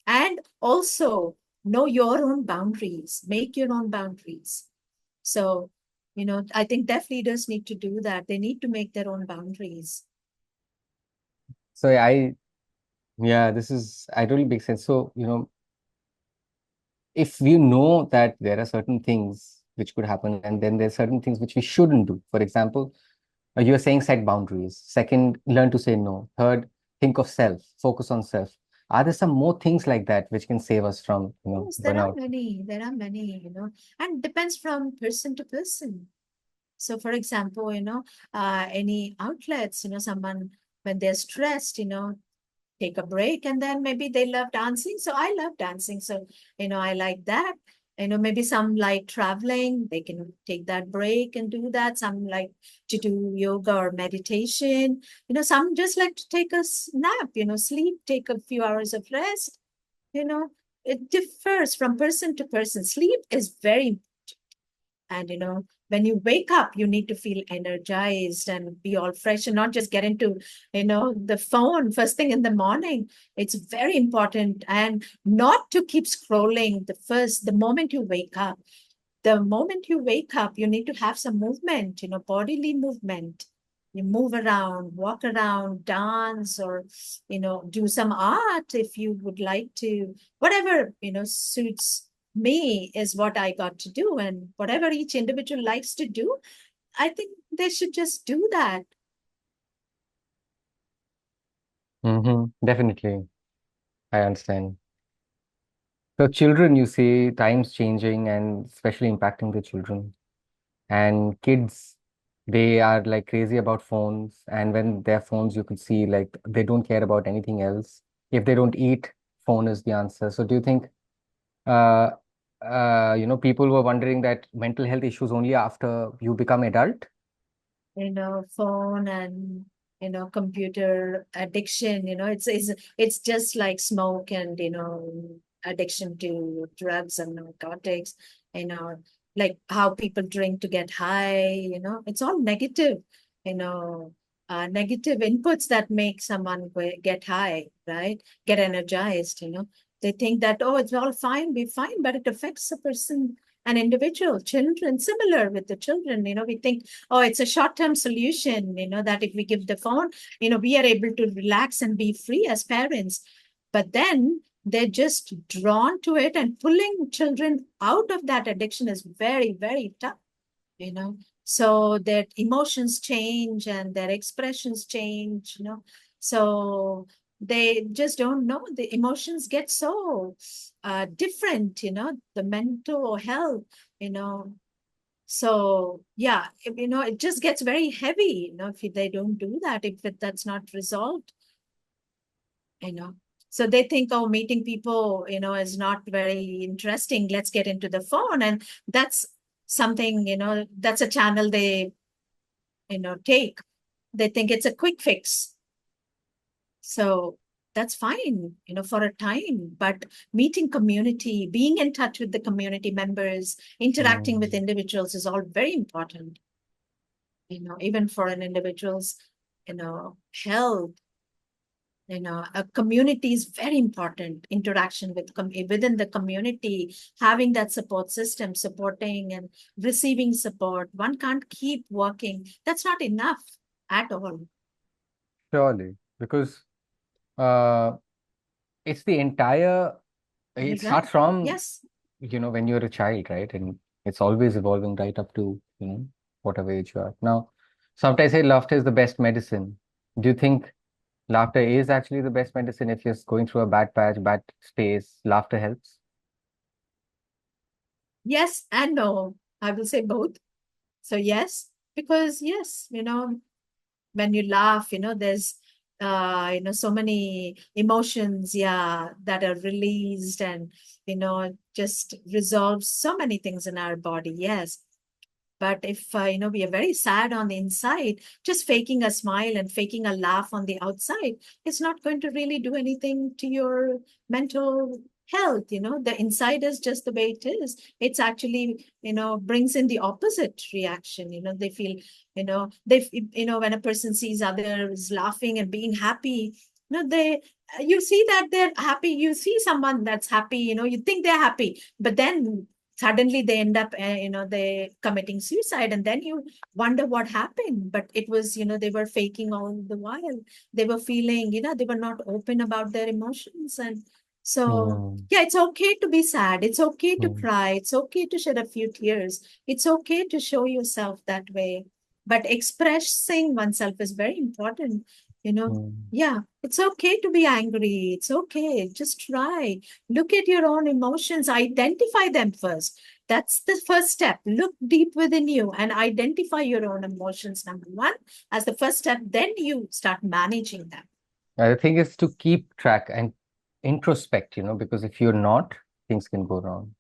And also know your own boundaries, make your own boundaries. So, I think deaf leaders need to do that. They need to make their own boundaries. So yeah, this is, I totally make sense. So, if we know that there are certain things which could happen, and then there's certain things which we shouldn't do. For example, you're saying set boundaries. Second, learn to say no. Third, think of self, focus on self. Are there some more things like that which can save us from, Yes, there are burnout? many. There are many, and depends from person to person. So, for example, any outlets, someone when they're stressed, take a break, and then maybe they love dancing. So I love dancing. So, I like that. Maybe some like traveling, they can take that break and do that. Some like to do yoga or meditation. Some just like to take a nap, sleep, take a few hours of rest. You know, it differs from person to person. Sleep is very, and when you wake up, you need to feel energized and be all fresh, and not just get into the phone first thing in the morning. It's very important, and not to keep scrolling the moment you wake up. The moment you wake up, you need to have some movement, bodily movement. You move around, walk around, dance, or do some art if you would like to. Whatever suits me is what I got to do. And whatever each individual likes to do, I think they should just do that. Definitely, I understand. So children, you say times changing and especially impacting the children. And kids, they are like crazy about phones. And when they're phones, you could see like they don't care about anything else. If they don't eat, phone is the answer. So do you think uh, people were wondering that mental health issues only after you become adult? Phone and computer addiction. It's just like smoke and addiction to drugs and narcotics. you know like how people drink to get high. It's all negative. you know Negative inputs that make someone get high, right? Get energized. They think that, oh, it's all fine, be fine, but it affects a person, an individual. Children, similar with the children. We think, oh, it's a short-term solution, that if we give the phone, we are able to relax and be free as parents. But then they're just drawn to it, and pulling children out of that addiction is very, very tough, you know. So their emotions change and their expressions change, So they just don't know. The emotions get so different, the mental health, you know, so yeah, it just gets very heavy, if they don't do that, if that's not resolved, you know. So they think, oh, meeting people, is not very interesting. Let's get into the phone, and that's something, that's a channel they, take. They think it's a quick fix. So that's fine, for a time. But meeting community, being in touch with the community members, interacting with Mm. individuals is all very important. Even for an individual's, health, A community is very important. Interaction within the community, having that support system, supporting and receiving support. One can't keep working. That's not enough at all. Surely, because uh, it's the entire, You're it right. starts from, Yes. when you're a child, right? And it's always evolving right up to, whatever age you are. Now, sometimes I say laughter is the best medicine. Do you think laughter is actually the best medicine? If you're going through a bad patch, bad space, laughter helps? Yes and no. I will say both. So yes, because yes, when you laugh, there's so many emotions, yeah, that are released and just resolves so many things in our body. Yes. But if we are very sad on the inside, just faking a smile and faking a laugh on the outside is not going to really do anything to your mental health. The inside is just the way it is. It's actually brings in the opposite reaction. They feel when a person sees others laughing and being happy, they you see that they're happy. You see someone that's happy. You think they're happy, but then suddenly they end up they committing suicide, and then you wonder what happened. But it was they were faking all the while. They were feeling they were not open about their emotions. And so Hmm. yeah, it's okay to be sad, it's okay to Hmm. cry, it's okay to shed a few tears, it's okay to show yourself that way. But expressing oneself is very important. Hmm. Yeah, it's okay to be angry, it's okay, just try. Look at your own emotions, identify them first. That's the first step. Look deep within you and identify your own emotions, number one, as the first step. Then you start managing them. The thing is to keep track and introspect, because if you're not, things can go wrong.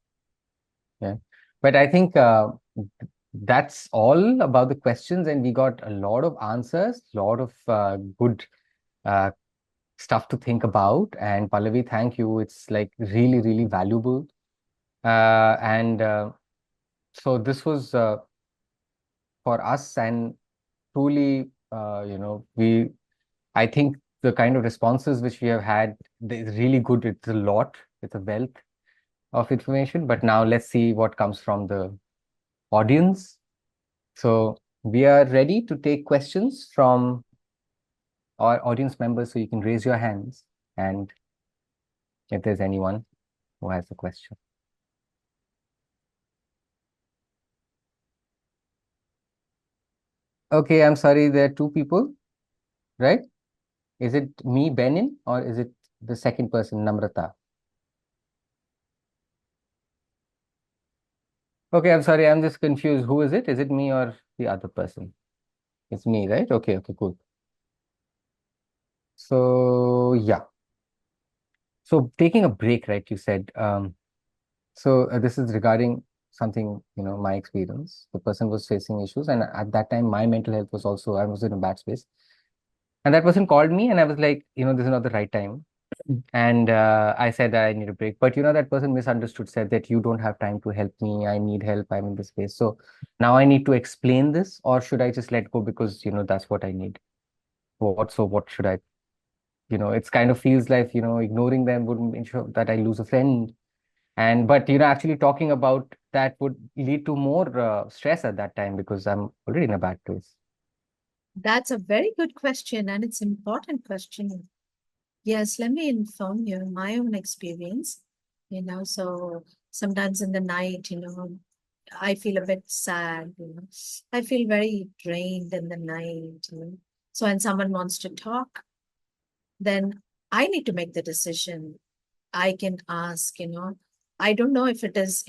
Yeah. But I think that's all about the questions, and we got a lot of answers, a lot of good uh, stuff to think about. And Pallavi, thank you. It's like really, really valuable. And so this was for us, and truly, I think the kind of responses which we have had is really good. It's a lot, it's a wealth of information. But now let's see what comes from the audience. So we are ready to take questions from our audience members. So you can raise your hands, and if there's anyone who has a question. Okay, I'm sorry, there are two people, right? Is it me, Benin, or is it the second person, Namrata? Okay, I'm sorry, I'm just confused. Who is it? Is it me or the other person? It's me, right? Okay, okay, cool. So yeah. So taking a break, right? You said. So this is regarding something, my experience. The person was facing issues, and at that time, my mental health was also, I was in a bad space. And that person called me, and I was like, this is not the right time. And I said that I need a break. But that person misunderstood, said that you don't have time to help me. I need help. I'm in this space. So now I need to explain this, or should I just let go because, that's what I need? What should I, it's kind of feels like, ignoring them would ensure that I lose a friend. And but actually talking about that would lead to more stress at that time because I'm already in a bad place. That's a very good question, and it's an important question. Yes, let me inform you my own experience. So sometimes in the night, I feel a bit sad. I feel very drained in the night. So when someone wants to talk, then I need to make the decision. I can ask, I don't know if it is,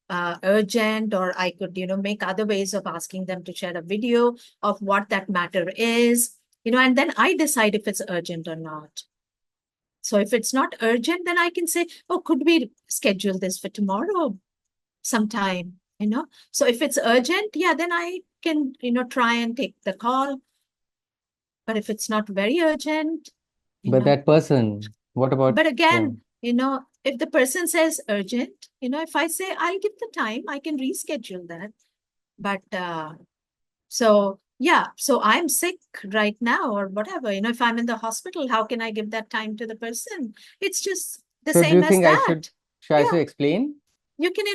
urgent, or I could, make other ways of asking them to share a video of what that matter is, and then I decide if it's urgent or not. So if it's not urgent, then I can say, oh, could we schedule this for tomorrow sometime, So if it's urgent, yeah, then I can, try and take the call. But if it's not very urgent, you But know, that person, what about but yeah? again, if the person says urgent, if I say I'll give the time, I can reschedule that. But so Yeah, so I'm sick right now or whatever. If I'm in the hospital, how can I give that time to the person? It's just the So do same you as think that. should I Yeah, should explain? you can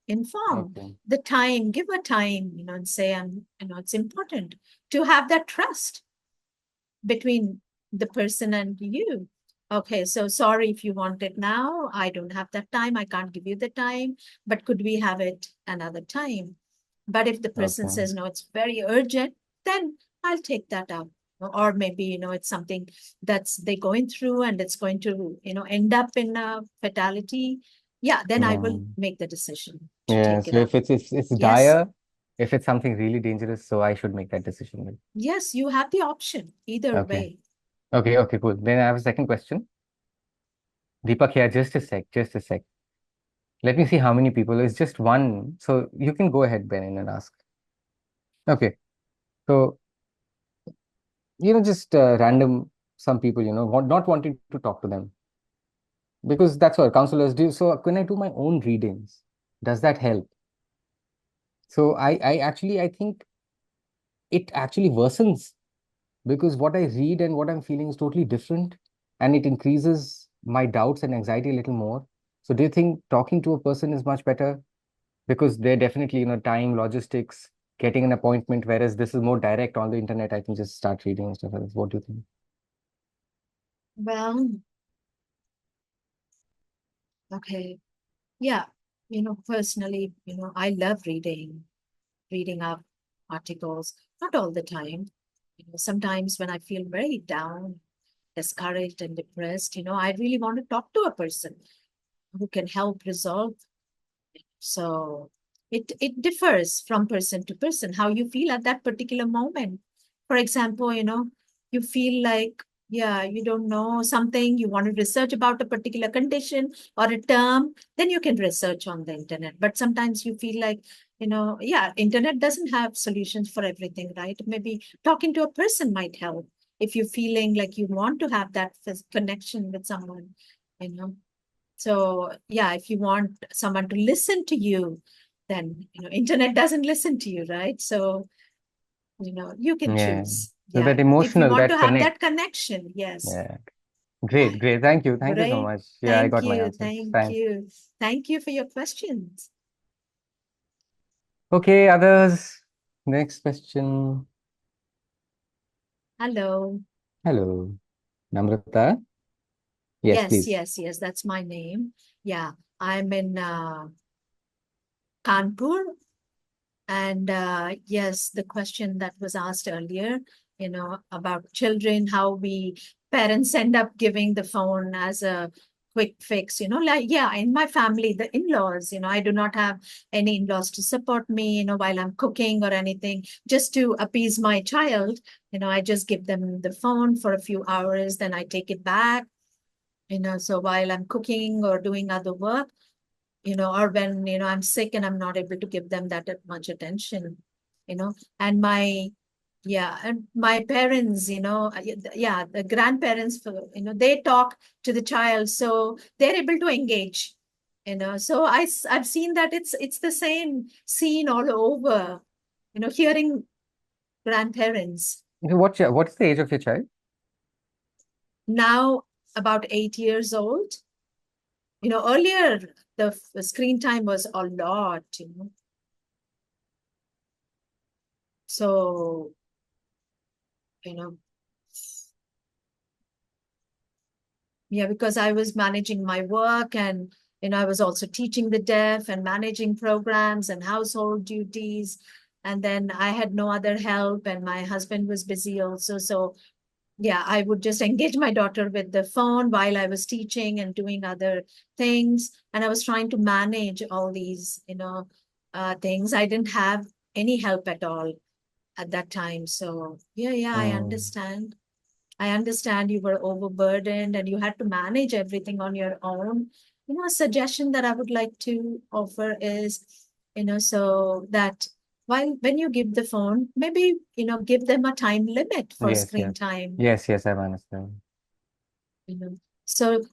inform Okay. the time, give a time, and say, it's important to have that trust between the person and you. Okay, so sorry if you want it now. I don't have that time. I can't give you the time, but could we have it another time? But if the person Okay. says, no, it's very urgent, then I'll take that up. Or maybe, it's something that's they're going through and it's going to, end up in a fatality. Yeah, then I will Yeah. make the decision to Yeah. take it So up. if it's Yes, dire, if it's something really dangerous, so I should make that decision. Right? yes, you have the option either Okay. way. Okay. Okay. Cool. Then I have a second question. Deepak here, just a sec, just a sec. Let me see how many people. It's just one. So you can go ahead, Ben, and ask. Okay. So, just random, some people, not wanting to talk to them because that's what counselors do. So when I do my own readings, does that help? So I think it actually worsens because what I read and what I'm feeling is totally different, and it increases my doubts and anxiety a little more. So do you think talking to a person is much better? Because they're definitely, time, logistics, getting an appointment, whereas this is more direct on the internet. I can just start reading and stuff like that. What do you think? Well, okay. Yeah. Personally, I love reading up articles, not all the time. Sometimes when I feel very down, discouraged, and depressed, I really want to talk to a person who can help resolve. So it differs from person to person, how you feel at that particular moment. For example, you feel like, yeah, you don't know something, you want to research about a particular condition or a term, then you can research on the internet. But sometimes you feel like, yeah, internet doesn't have solutions for everything, right? Maybe talking to a person might help if you're feeling like you want to have that connection with someone, you know. So yeah, if you want someone to listen to you, then internet doesn't listen to you, right? So you can Yeah. choose. So Yeah, that if you emotional, want to that have connect. that connection, yes, Yeah. Great, right. great. Thank you. Thank you so Great. much. Yeah, I got my answers. Thank Thanks. you. Thank you for your questions. Okay, others. Next question. Hello. Hello. Namrata. Yes, Yes, please. yes, yes, that's my name. Yeah, I'm in Kanpur. And yes, the question that was asked earlier, about children, how we parents end up giving the phone as a quick fix, like, yeah, in my family, the in-laws, I do not have any in-laws to support me, while I'm cooking or anything, just to appease my child, I just give them the phone for a few hours, then I take it back, so while I'm cooking or doing other work, or when, I'm sick and I'm not able to give them that much attention, and yeah, and my parents, yeah, the grandparents, they talk to the child, so they're able to engage, so I've seen that it's the same scene all over, hearing grandparents Okay, what's the age of your child? now about 8 years old. Earlier the screen time was a lot, so you know yeah, because I was managing my work and I was also teaching the deaf and managing programs and household duties, and then I had no other help and my husband was busy also, so yeah, I would just engage my daughter with the phone while I was teaching and doing other things, and I was trying to manage all these things. I didn't have any help at all at that time, so yeah, Hmm. I understand you were overburdened and you had to manage everything on your own. A suggestion that I would like to offer is, so that while when you give the phone, maybe, give them a time limit for Yes, screen yes. time, Yes, yes, I understand. So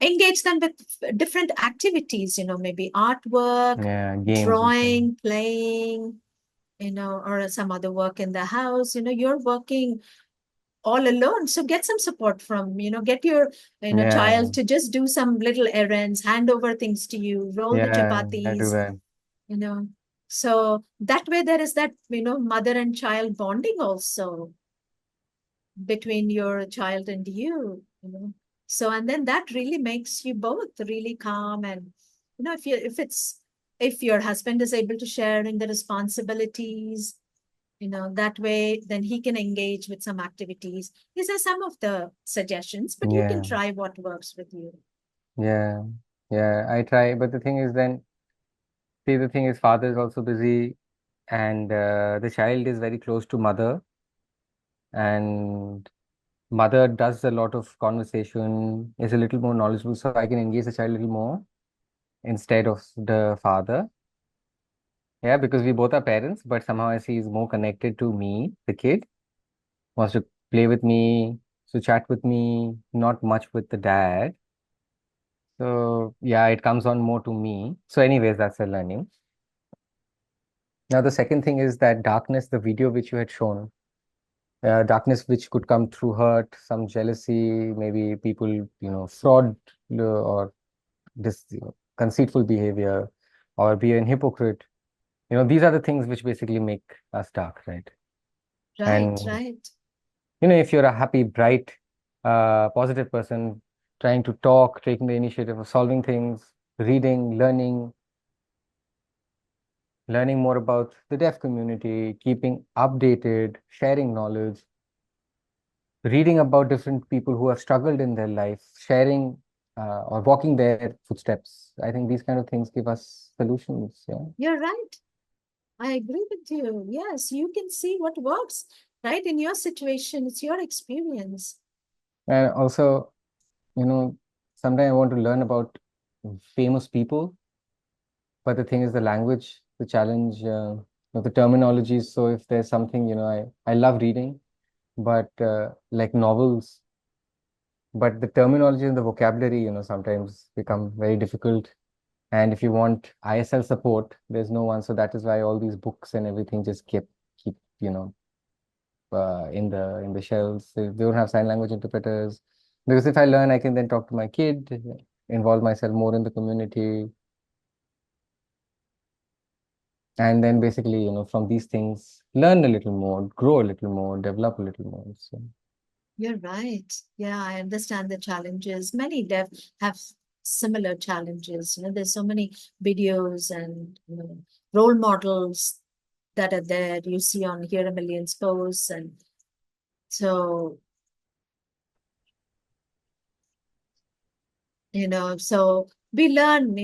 engage them with different activities, maybe artwork, Yeah, games and stuff. drawing, playing, or some other work in the house, you're working all alone. So get some support from, get your, Yeah, child to just do some little errands, hand over things to you, roll the yeah, I do chapatis, that. you know. So that way there is that, mother and child bonding also between your child and you. So, and then that really makes you both really calm. And, if your husband is able to share in the responsibilities, that way, then he can engage with some activities. These are some of the suggestions, but you can Yeah, try what works with you. yeah, yeah, I try. But the thing is then, see, the thing is, father is also busy, and the child is very close to mother, and mother does a lot of conversation, is a little more knowledgeable, so I can engage the child a little more instead of the father. Yeah, because we both are parents, but somehow I see he's more connected to me, the kid, wants to play with me, to chat with me, not much with the dad. So yeah, it comes on more to me. So anyways, that's a learning. Now the second thing is that darkness, the video which you had shown, darkness which could come through hurt, some jealousy, maybe people, fraud or this, conceitful behavior, or be an hypocrite. These are the things which basically make us dark, right? Right, And right. if you're a happy, bright, positive person, trying to talk, taking the initiative of solving things, reading, learning more about the deaf community, keeping updated, sharing knowledge, reading about different people who have struggled in their life, sharing or walking their footsteps. I think these kind of things give us solutions. Yeah. You're right. I agree with you. Yes, you can see what works, right? In your situation, it's your experience. And also, you know, sometimes I want to learn about famous people, but the thing is the language, the challenge, the terminologies. So if there's something, I love reading, but like novels, but the terminology and the vocabulary, sometimes become very difficult. And if you want ISL support, there's no one. So that is why all these books and everything just keep, in the shelves. They don't have sign language interpreters. Because if I learn, I can then talk to my kid, involve myself more in the community, and then basically, from these things, learn a little more, grow a little more, develop a little more. So You're right. Yeah, I understand the challenges. Many deaf have similar challenges. There's so many videos and role models that are there. You see on Here a Million's posts, and so so we learn,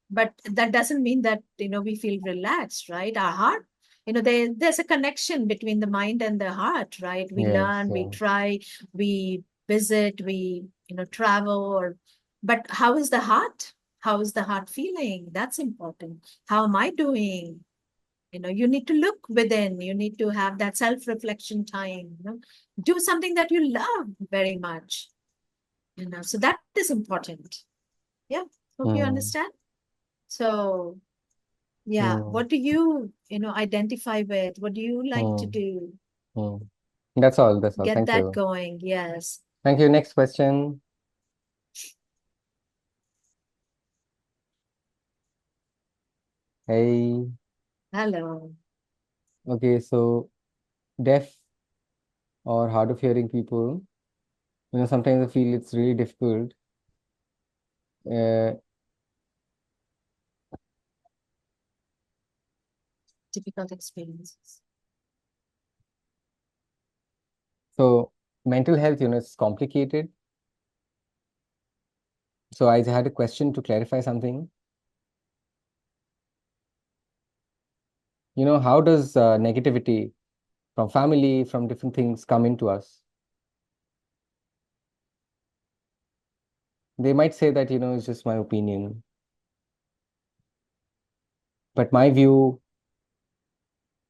but that doesn't mean that we feel relaxed, right? Our heart, there's a connection between the mind and the heart, right? We yes, learn, we yeah. try, we visit, we travel, but how is the heart? How is the heart feeling? That's important. How am I doing? You need to look within. You need to have that self-reflection time. Do something that you love very much. So that is important. Yeah, hope you Hmm. understand. So, yeah, Hmm. what do you identify with? What do you like to Hmm. do? Hmm. That's all. That's all. Get Thank that you. going. Yes. Thank you. Next question. Hey. Hello. Okay, so deaf or hard of hearing people, sometimes I feel it's really difficult. Uh, Difficult experiences. so mental health, it's complicated. So I had a question to clarify something. How does negativity from family, from different things come into us? They might say that, it's just my opinion, but my view,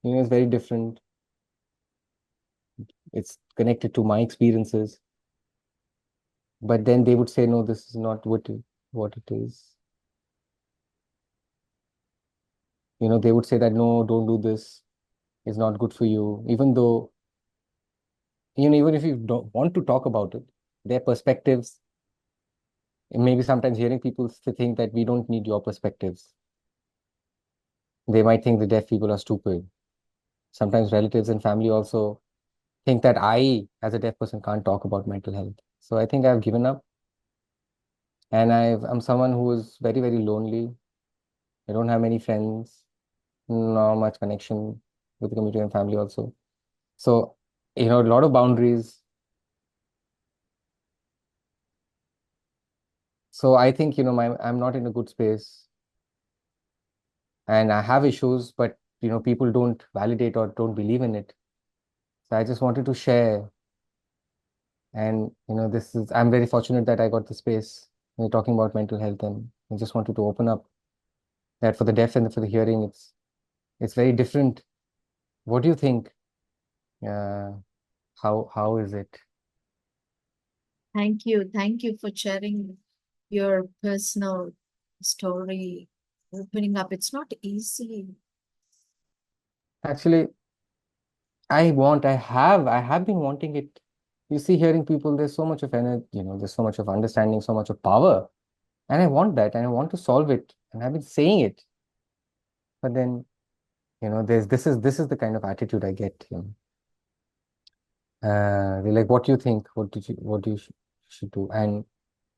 is very different. It's connected to my experiences. But then they would say, no, this is not what it is. they would say that, no, don't do this. It's not good for you. Even though, even if you don't want to talk about it, their perspectives, maybe sometimes hearing people think that we don't need your perspectives. They might think the deaf people are stupid. Sometimes relatives and family also think that I, as a deaf person, can't talk about mental health. So I think I've given up, and I'm someone who is very, very lonely. I don't have many friends, not much connection with the community and family also. So, a lot of boundaries. So I think, I'm not in a good space, and I have issues, but people don't validate or don't believe in it. So I just wanted to share, and I'm very fortunate that I got the space, talking about mental health, and I just wanted to open up that for the deaf and for the hearing, it's very different. What do you think? Uh, how is it? Thank you. Thank you for sharing your personal story, opening up. It's not easy. Actually, I have been wanting it. You see, hearing people, there's so much of energy, there's so much of understanding, so much of power. And I want that, and I want to solve it. And I've been saying it. But then, this is the kind of attitude I get, they're like, what do you think? What do you should do? And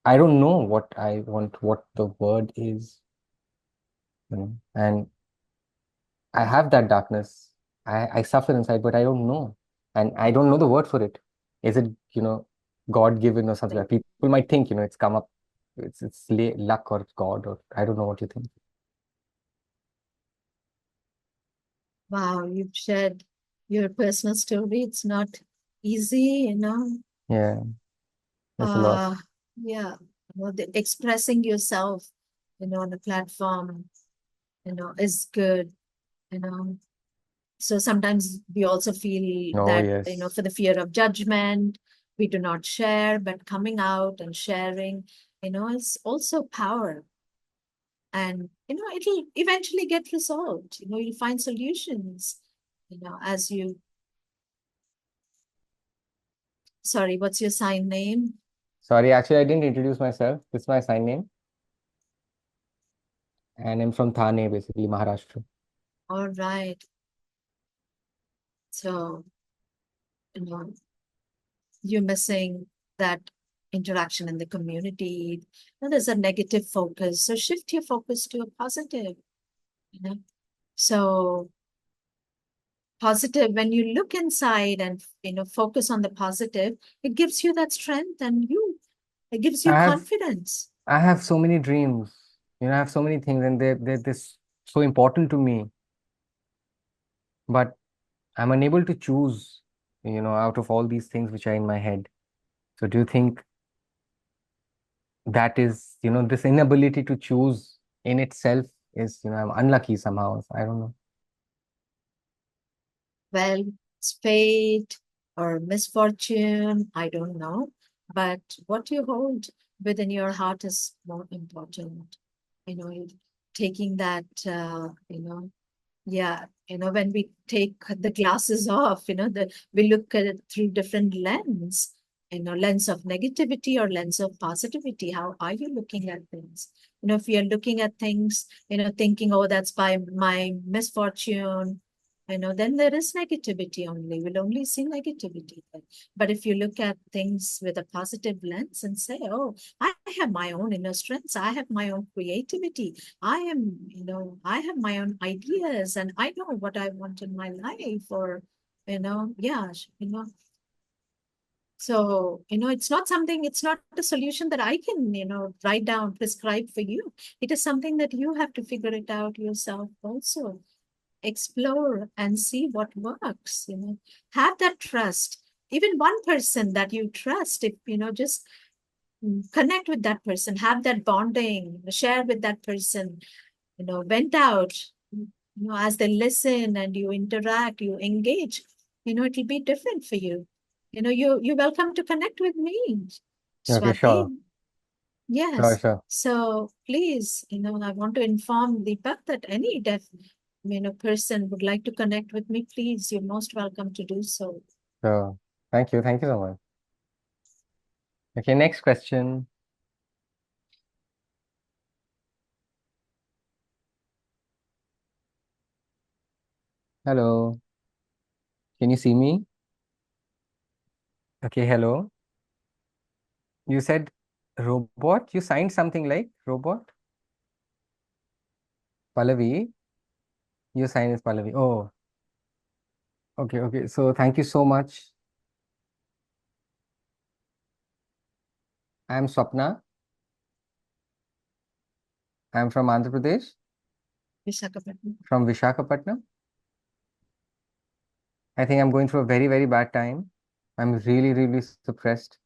I don't know what I want, what the word is, and I have that darkness. I suffer inside, but I don't know. And I don't know the word for it. Is it, God given or something like people might think, it's come up, it's luck or God, or I don't know what you think. Wow, you've shared your personal story. It's not easy. Yeah, it's a lot. Uh, yeah, expressing yourself, on a platform, is good, you know. So sometimes we also feel Oh, that, yes. for the fear of judgment, we do not share, but coming out and sharing, is also power. And, it'll eventually get resolved. You'll find solutions, as you, sorry, what's your sign name? Sorry, actually, I didn't introduce myself. This is my sign name, and I'm from Thane, basically, Maharashtra. All right. So, you know, you're missing that interaction in the community. There's a negative focus. So shift your focus to a positive, you know. So positive, when you look inside and focus on the positive, it gives you that strength and it gives you I have confidence. I have so many dreams. I have so many things, and they're this so important to me. But I'm unable to choose, out of all these things which are in my head. So do you think that is, this inability to choose in itself is, I'm unlucky somehow. I don't know. Well, it's fate or misfortune, I don't know. But what you hold within your heart is more important. Taking that, yeah, when we take the glasses off, we look at it through different lens, lens of negativity or lens of positivity. How are you looking at things? If you're looking at things, thinking, oh, that's by my misfortune, then there is negativity only. We'll only see negativity then. But if you look at things with a positive lens and say, oh, I have my own inner strengths, I have my own creativity, I have my own ideas and I know what I want in my life, or, yeah, so, it's not a solution that I can, write down, prescribe for you. It is something that you have to figure it out yourself also. Explore and see what works, have that trust. Even one person that you trust, if, just connect with that person, have that bonding, share with that person, vent out, as they listen and you interact, you engage, it'll be different for you. You're welcome to connect with me, Okay, Swati. sure. Sure, Yes. sure. So please, I want to inform Deepak that any deaf person would like to connect with me, please, you're most welcome to do so. So thank you. Thank you so much. Okay, next question. Hello. Can you see me? Okay, hello. You said robot? You signed something like robot? Pallavi? Your sign is Pallavi. Oh, okay, okay. So thank you so much. I'm Swapna. I'm from Andhra Pradesh, Visakhapatnam. from Vishakhapatnam. I think I'm going through a very, very bad time. I'm really, really suppressed.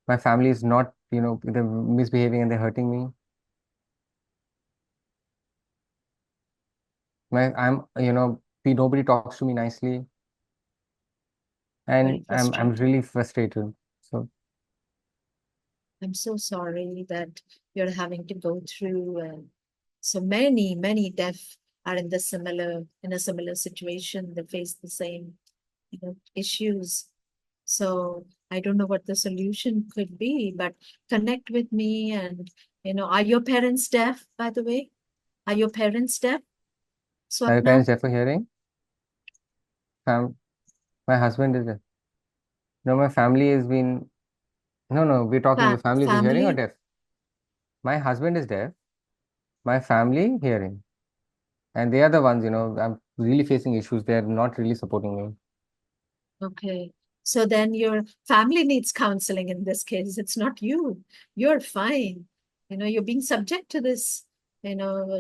My family is not, they're misbehaving and they're hurting me. Nobody talks to me nicely, Very and I'm frustrating. really frustrated. So I'm so sorry that you're having to go through, and so many deaf are in a similar situation. They face the same, issues. So I don't know what the solution could be, but connect with me. And are your parents deaf, by the way? Are your parents deaf, are your Swapna? parents deaf for hearing? Fam my husband is deaf. No, my family has been. No, no, we're talking. Your family is hearing or Family? deaf? My husband is deaf. My family hearing, and they are the ones. I'm really facing issues. They are not really supporting me. Okay. So then your family needs counseling in this case. It's not you. You're fine. You're being subject to this,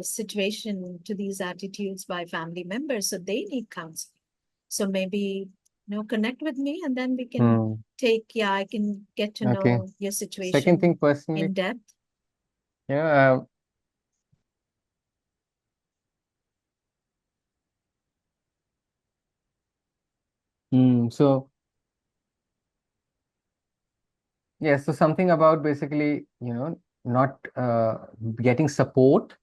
situation, to these attitudes by family members. So they need counseling. So maybe, connect with me and then we can Hmm. I can get to Okay. know your Second thing, situation personally, in depth. you know, uh, so yeah, so something about basically, not getting support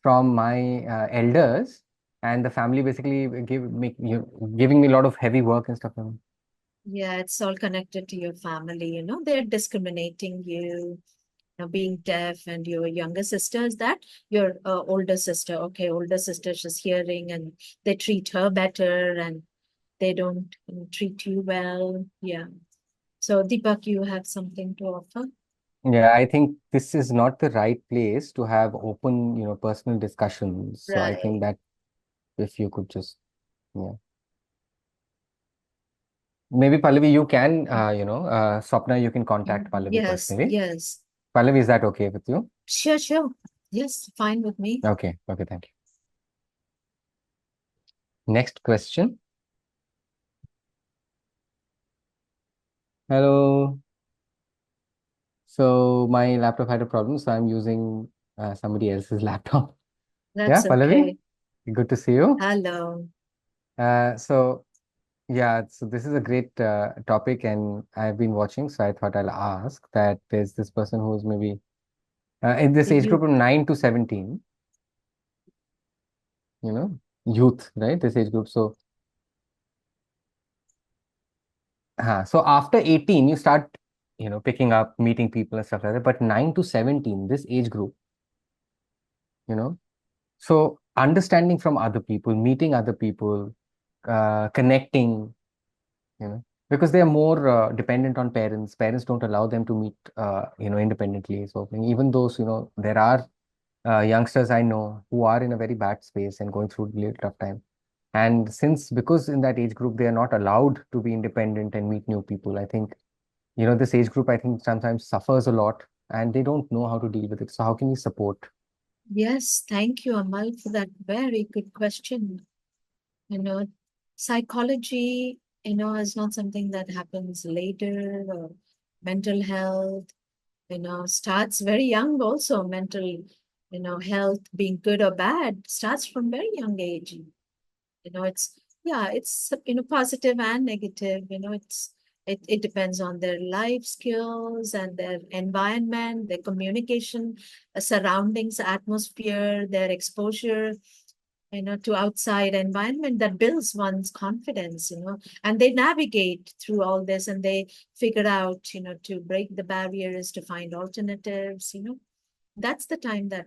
from my elders and the family basically giving me a lot of heavy work and stuff like that. Yeah, it's all connected to your family. They're discriminating you, being deaf, and your younger sister. Is that your older sister? Okay, older sister, she's hearing, and they treat her better, and they don't treat you well. Yeah. So, Deepak, you have something to offer? Yeah, I think this is not the right place to have open, personal discussions. So I think Right. that if you could just, yeah. Maybe Pallavi, you can, Swapna, you can contact Pallavi Yes, personally. yes. Pallavi, is that okay with you? Sure, sure. Yes, fine with me. Okay, okay, thank you. Next question. Hello. So my laptop had a problem, so I'm using somebody else's laptop. Yeah, That's Pallavi, okay. good to see you. Hello. So yeah, so this is a great topic, and I've been watching, so I thought I'll ask that there's this person who's maybe in this age group You, of 9 to 17, youth, right? This age group. So after 18, you start, picking up, meeting people and stuff like that. But 9 to 17, this age group, you know, so understanding from other people, meeting other people, connecting, because they are more dependent on parents. Parents don't allow them to meet, independently. So even those, there are youngsters I know who are in a very bad space and going through really tough time. And because in that age group, they are not allowed to be independent and meet new people, I think, this age group, I think sometimes suffers a lot and they don't know how to deal with it. So how can we support? yes, thank you, Amal, for that very good question. You know, psychology, is not something that happens later. Or mental health, starts very young also. Mental, health being good or bad starts from very young age. It's, yeah, it's, positive and negative. It depends on their life skills and their environment, their communication, surroundings, atmosphere, their exposure, to outside environment that builds one's confidence, and they navigate through all this and they figure out, to break the barriers, to find alternatives, that's the time that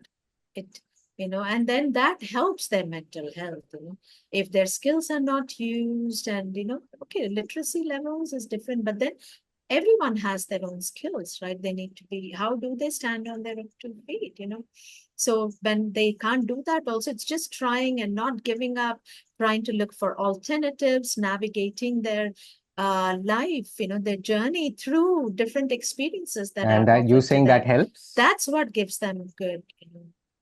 it, and then that helps their mental health, if their skills are not used and, okay, literacy levels is different, but then everyone has their own skills, right? They need to be, how do they stand on their own two feet, So when they can't do that, also, it's just trying and not giving up, trying to look for alternatives, navigating their life, their journey through different experiences that And are that you offered to saying that them. helps? That's what gives them good,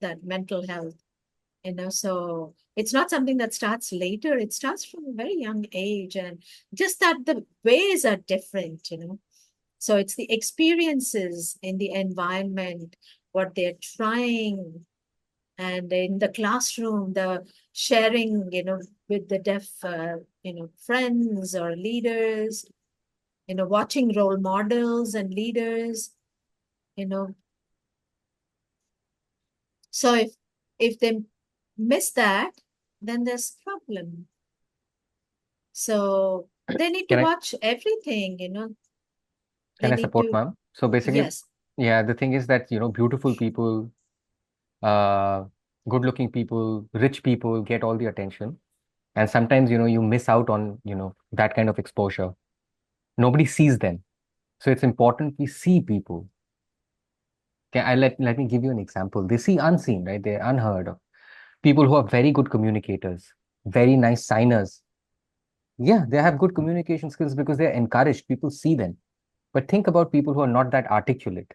that mental health. So it's not something that starts later, it starts from a very young age, and just that the ways are different, so it's the experiences in the environment, what they're trying, and in the classroom, the sharing, with the deaf, friends or leaders, watching role models and leaders, you know. So if they miss that, then there's a problem. So they need to Can I watch everything, can they I need support, to, ma'am? So basically, yes. yeah, the thing is that, beautiful people, uh, good-looking people, rich people get all the attention. And sometimes, you miss out on, that kind of exposure. Nobody sees them. So it's important we see people. Let me give you an example. They see unseen, right? They're unheard of. People who are very good communicators, very nice signers. Yeah, they have good communication skills because they're encouraged. People see them. But think about people who are not that articulate.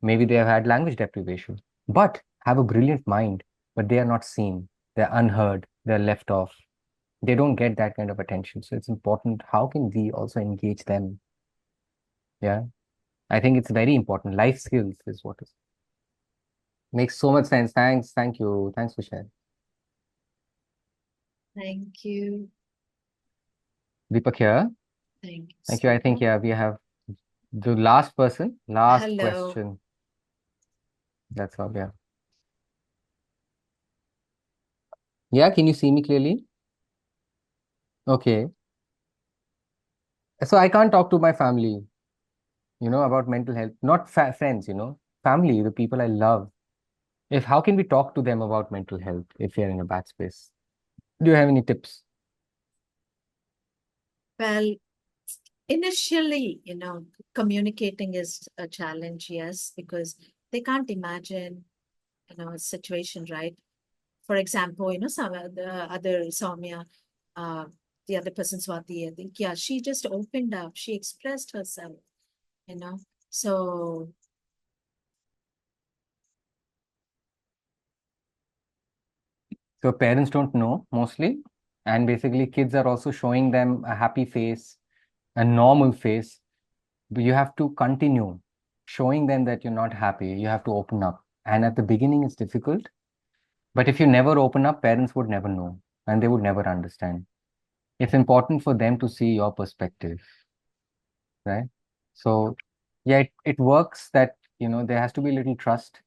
Maybe they have had language deprivation, but have a brilliant mind, but they are not seen. They're unheard. They're left off. They don't get that kind of attention. So it's important. How can we also engage them? Yeah, I think it's very important. Life skills is what is makes so much sense. Thanks. Thank you. Thanks for sharing. Thank you. Deepak here. Thank you Thank you. so I think, much. yeah, we have the last person, last Hello. question. That's all. Yeah. Yeah. Can you see me clearly? Okay. So I can't talk to my family, about mental health, not friends, family, the people I love. If how can we talk to them about mental health if you're in a bad space? Do you have any tips? Well, initially, communicating is a challenge, yes, because they can't imagine, a situation, right? For example, some of the other Soumya, uh, the other person Swati, I think, yeah, she just opened up, she expressed herself, you know. So So parents don't know mostly, and basically kids are also showing them a happy face, a normal face. But you have to continue showing them that you're not happy. You have to open up. And at the beginning, it's difficult. But if you never open up, parents would never know and they would never understand. It's important for them to see your perspective, right? So, yeah, it works that, there has to be a little trust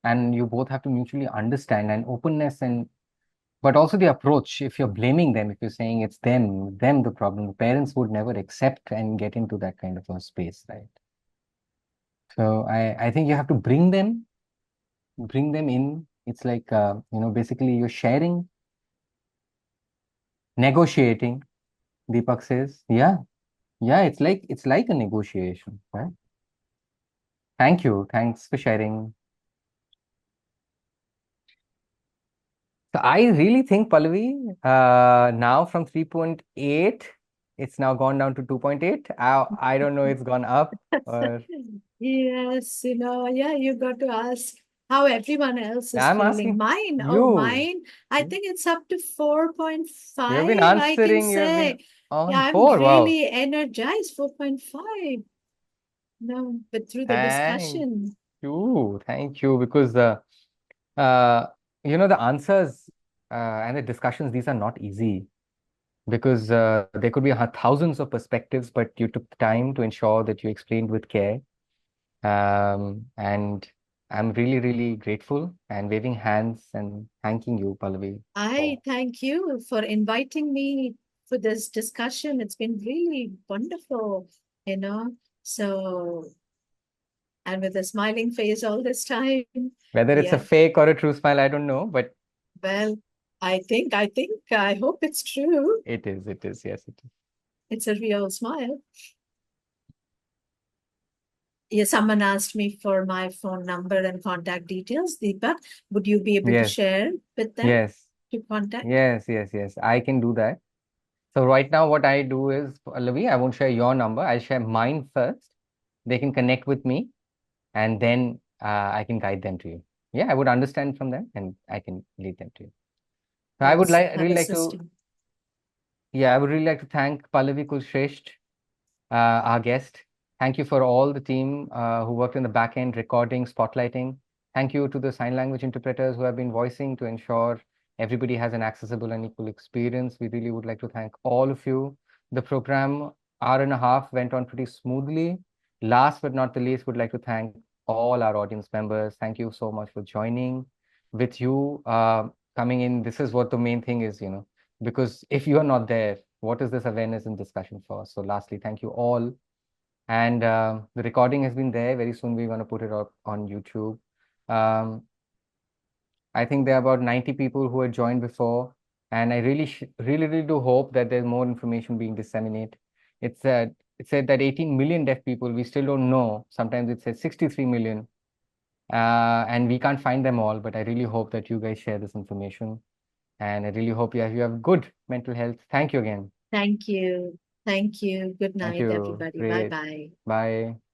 and you both have to mutually understand and openness and but also the approach. If you're blaming them, if you're saying it's them the problem, the parents would never accept and get into that kind of a space, right? So I think you have to bring them in. It's like basically you're sharing, negotiating. Deepak says, yeah, yeah, it's like a negotiation, right? Thank you. Thanks for sharing. So I really think, Pallavi, now from 3.8, it's now gone down to 2.8. I don't know, it's gone up or yes, yeah, you got to ask how everyone else is I'm feeling. asking Mine, oh, you. mine, I think it's up to You've been 4.5, I can answering, you've been say. Yeah, on I'm 4. Wow. really energized, 4.5. No, but through the Thank discussion. you. Thank you. Because, uh, the answers and the discussions, these are not easy because there could be thousands of perspectives, but you took the time to ensure that you explained with care. And I'm really, really grateful and waving hands and thanking you, Pallavi, I for thank you for inviting me for this discussion. It's been really wonderful, you know. So, and with a smiling face all this time. whether it's a Yeah. fake or a true smile, I don't know, but Well, I hope it's true. it is, yes, it is. It's a real smile. Yeah, someone asked me for my phone number and contact details. Deepak, would you be able to Yes, share with them yes, to contact? yes. I can do that. So right now, what I do is, Pallavi, I won't share your number. I'll share mine first. They can connect with me, and then I can guide them to you. Yeah, I would understand from them, and I can lead them to you. So I would Yes, like have really a like to, system. yeah, I would really like to thank Pallavi Kulshrestha, our guest. Thank you for all the team who worked in the back end, recording, spotlighting. Thank you to the sign language interpreters who have been voicing to ensure everybody has an accessible and equal experience. We really would like to thank all of you. The program, hour and a half, went on pretty smoothly. Last but not the least, would like to thank all our audience members. Thank you so much for joining. With you coming in, this is what the main thing is, because if you are not there, what is this awareness and discussion for? So lastly, thank you all. And the recording has been there. Very soon we're going to put it up on YouTube. Um, I think there are about 90 people who had joined before, and I really do hope that there's more information being disseminated. It said that 18 million deaf people, we still don't know. Sometimes it says 63 million, and we can't find them all. But I really hope that you guys share this information, and I really hope you have good mental health. Thank you again. Thank you. Thank you. Good Thank night, you. everybody. Bye Great. bye. Bye.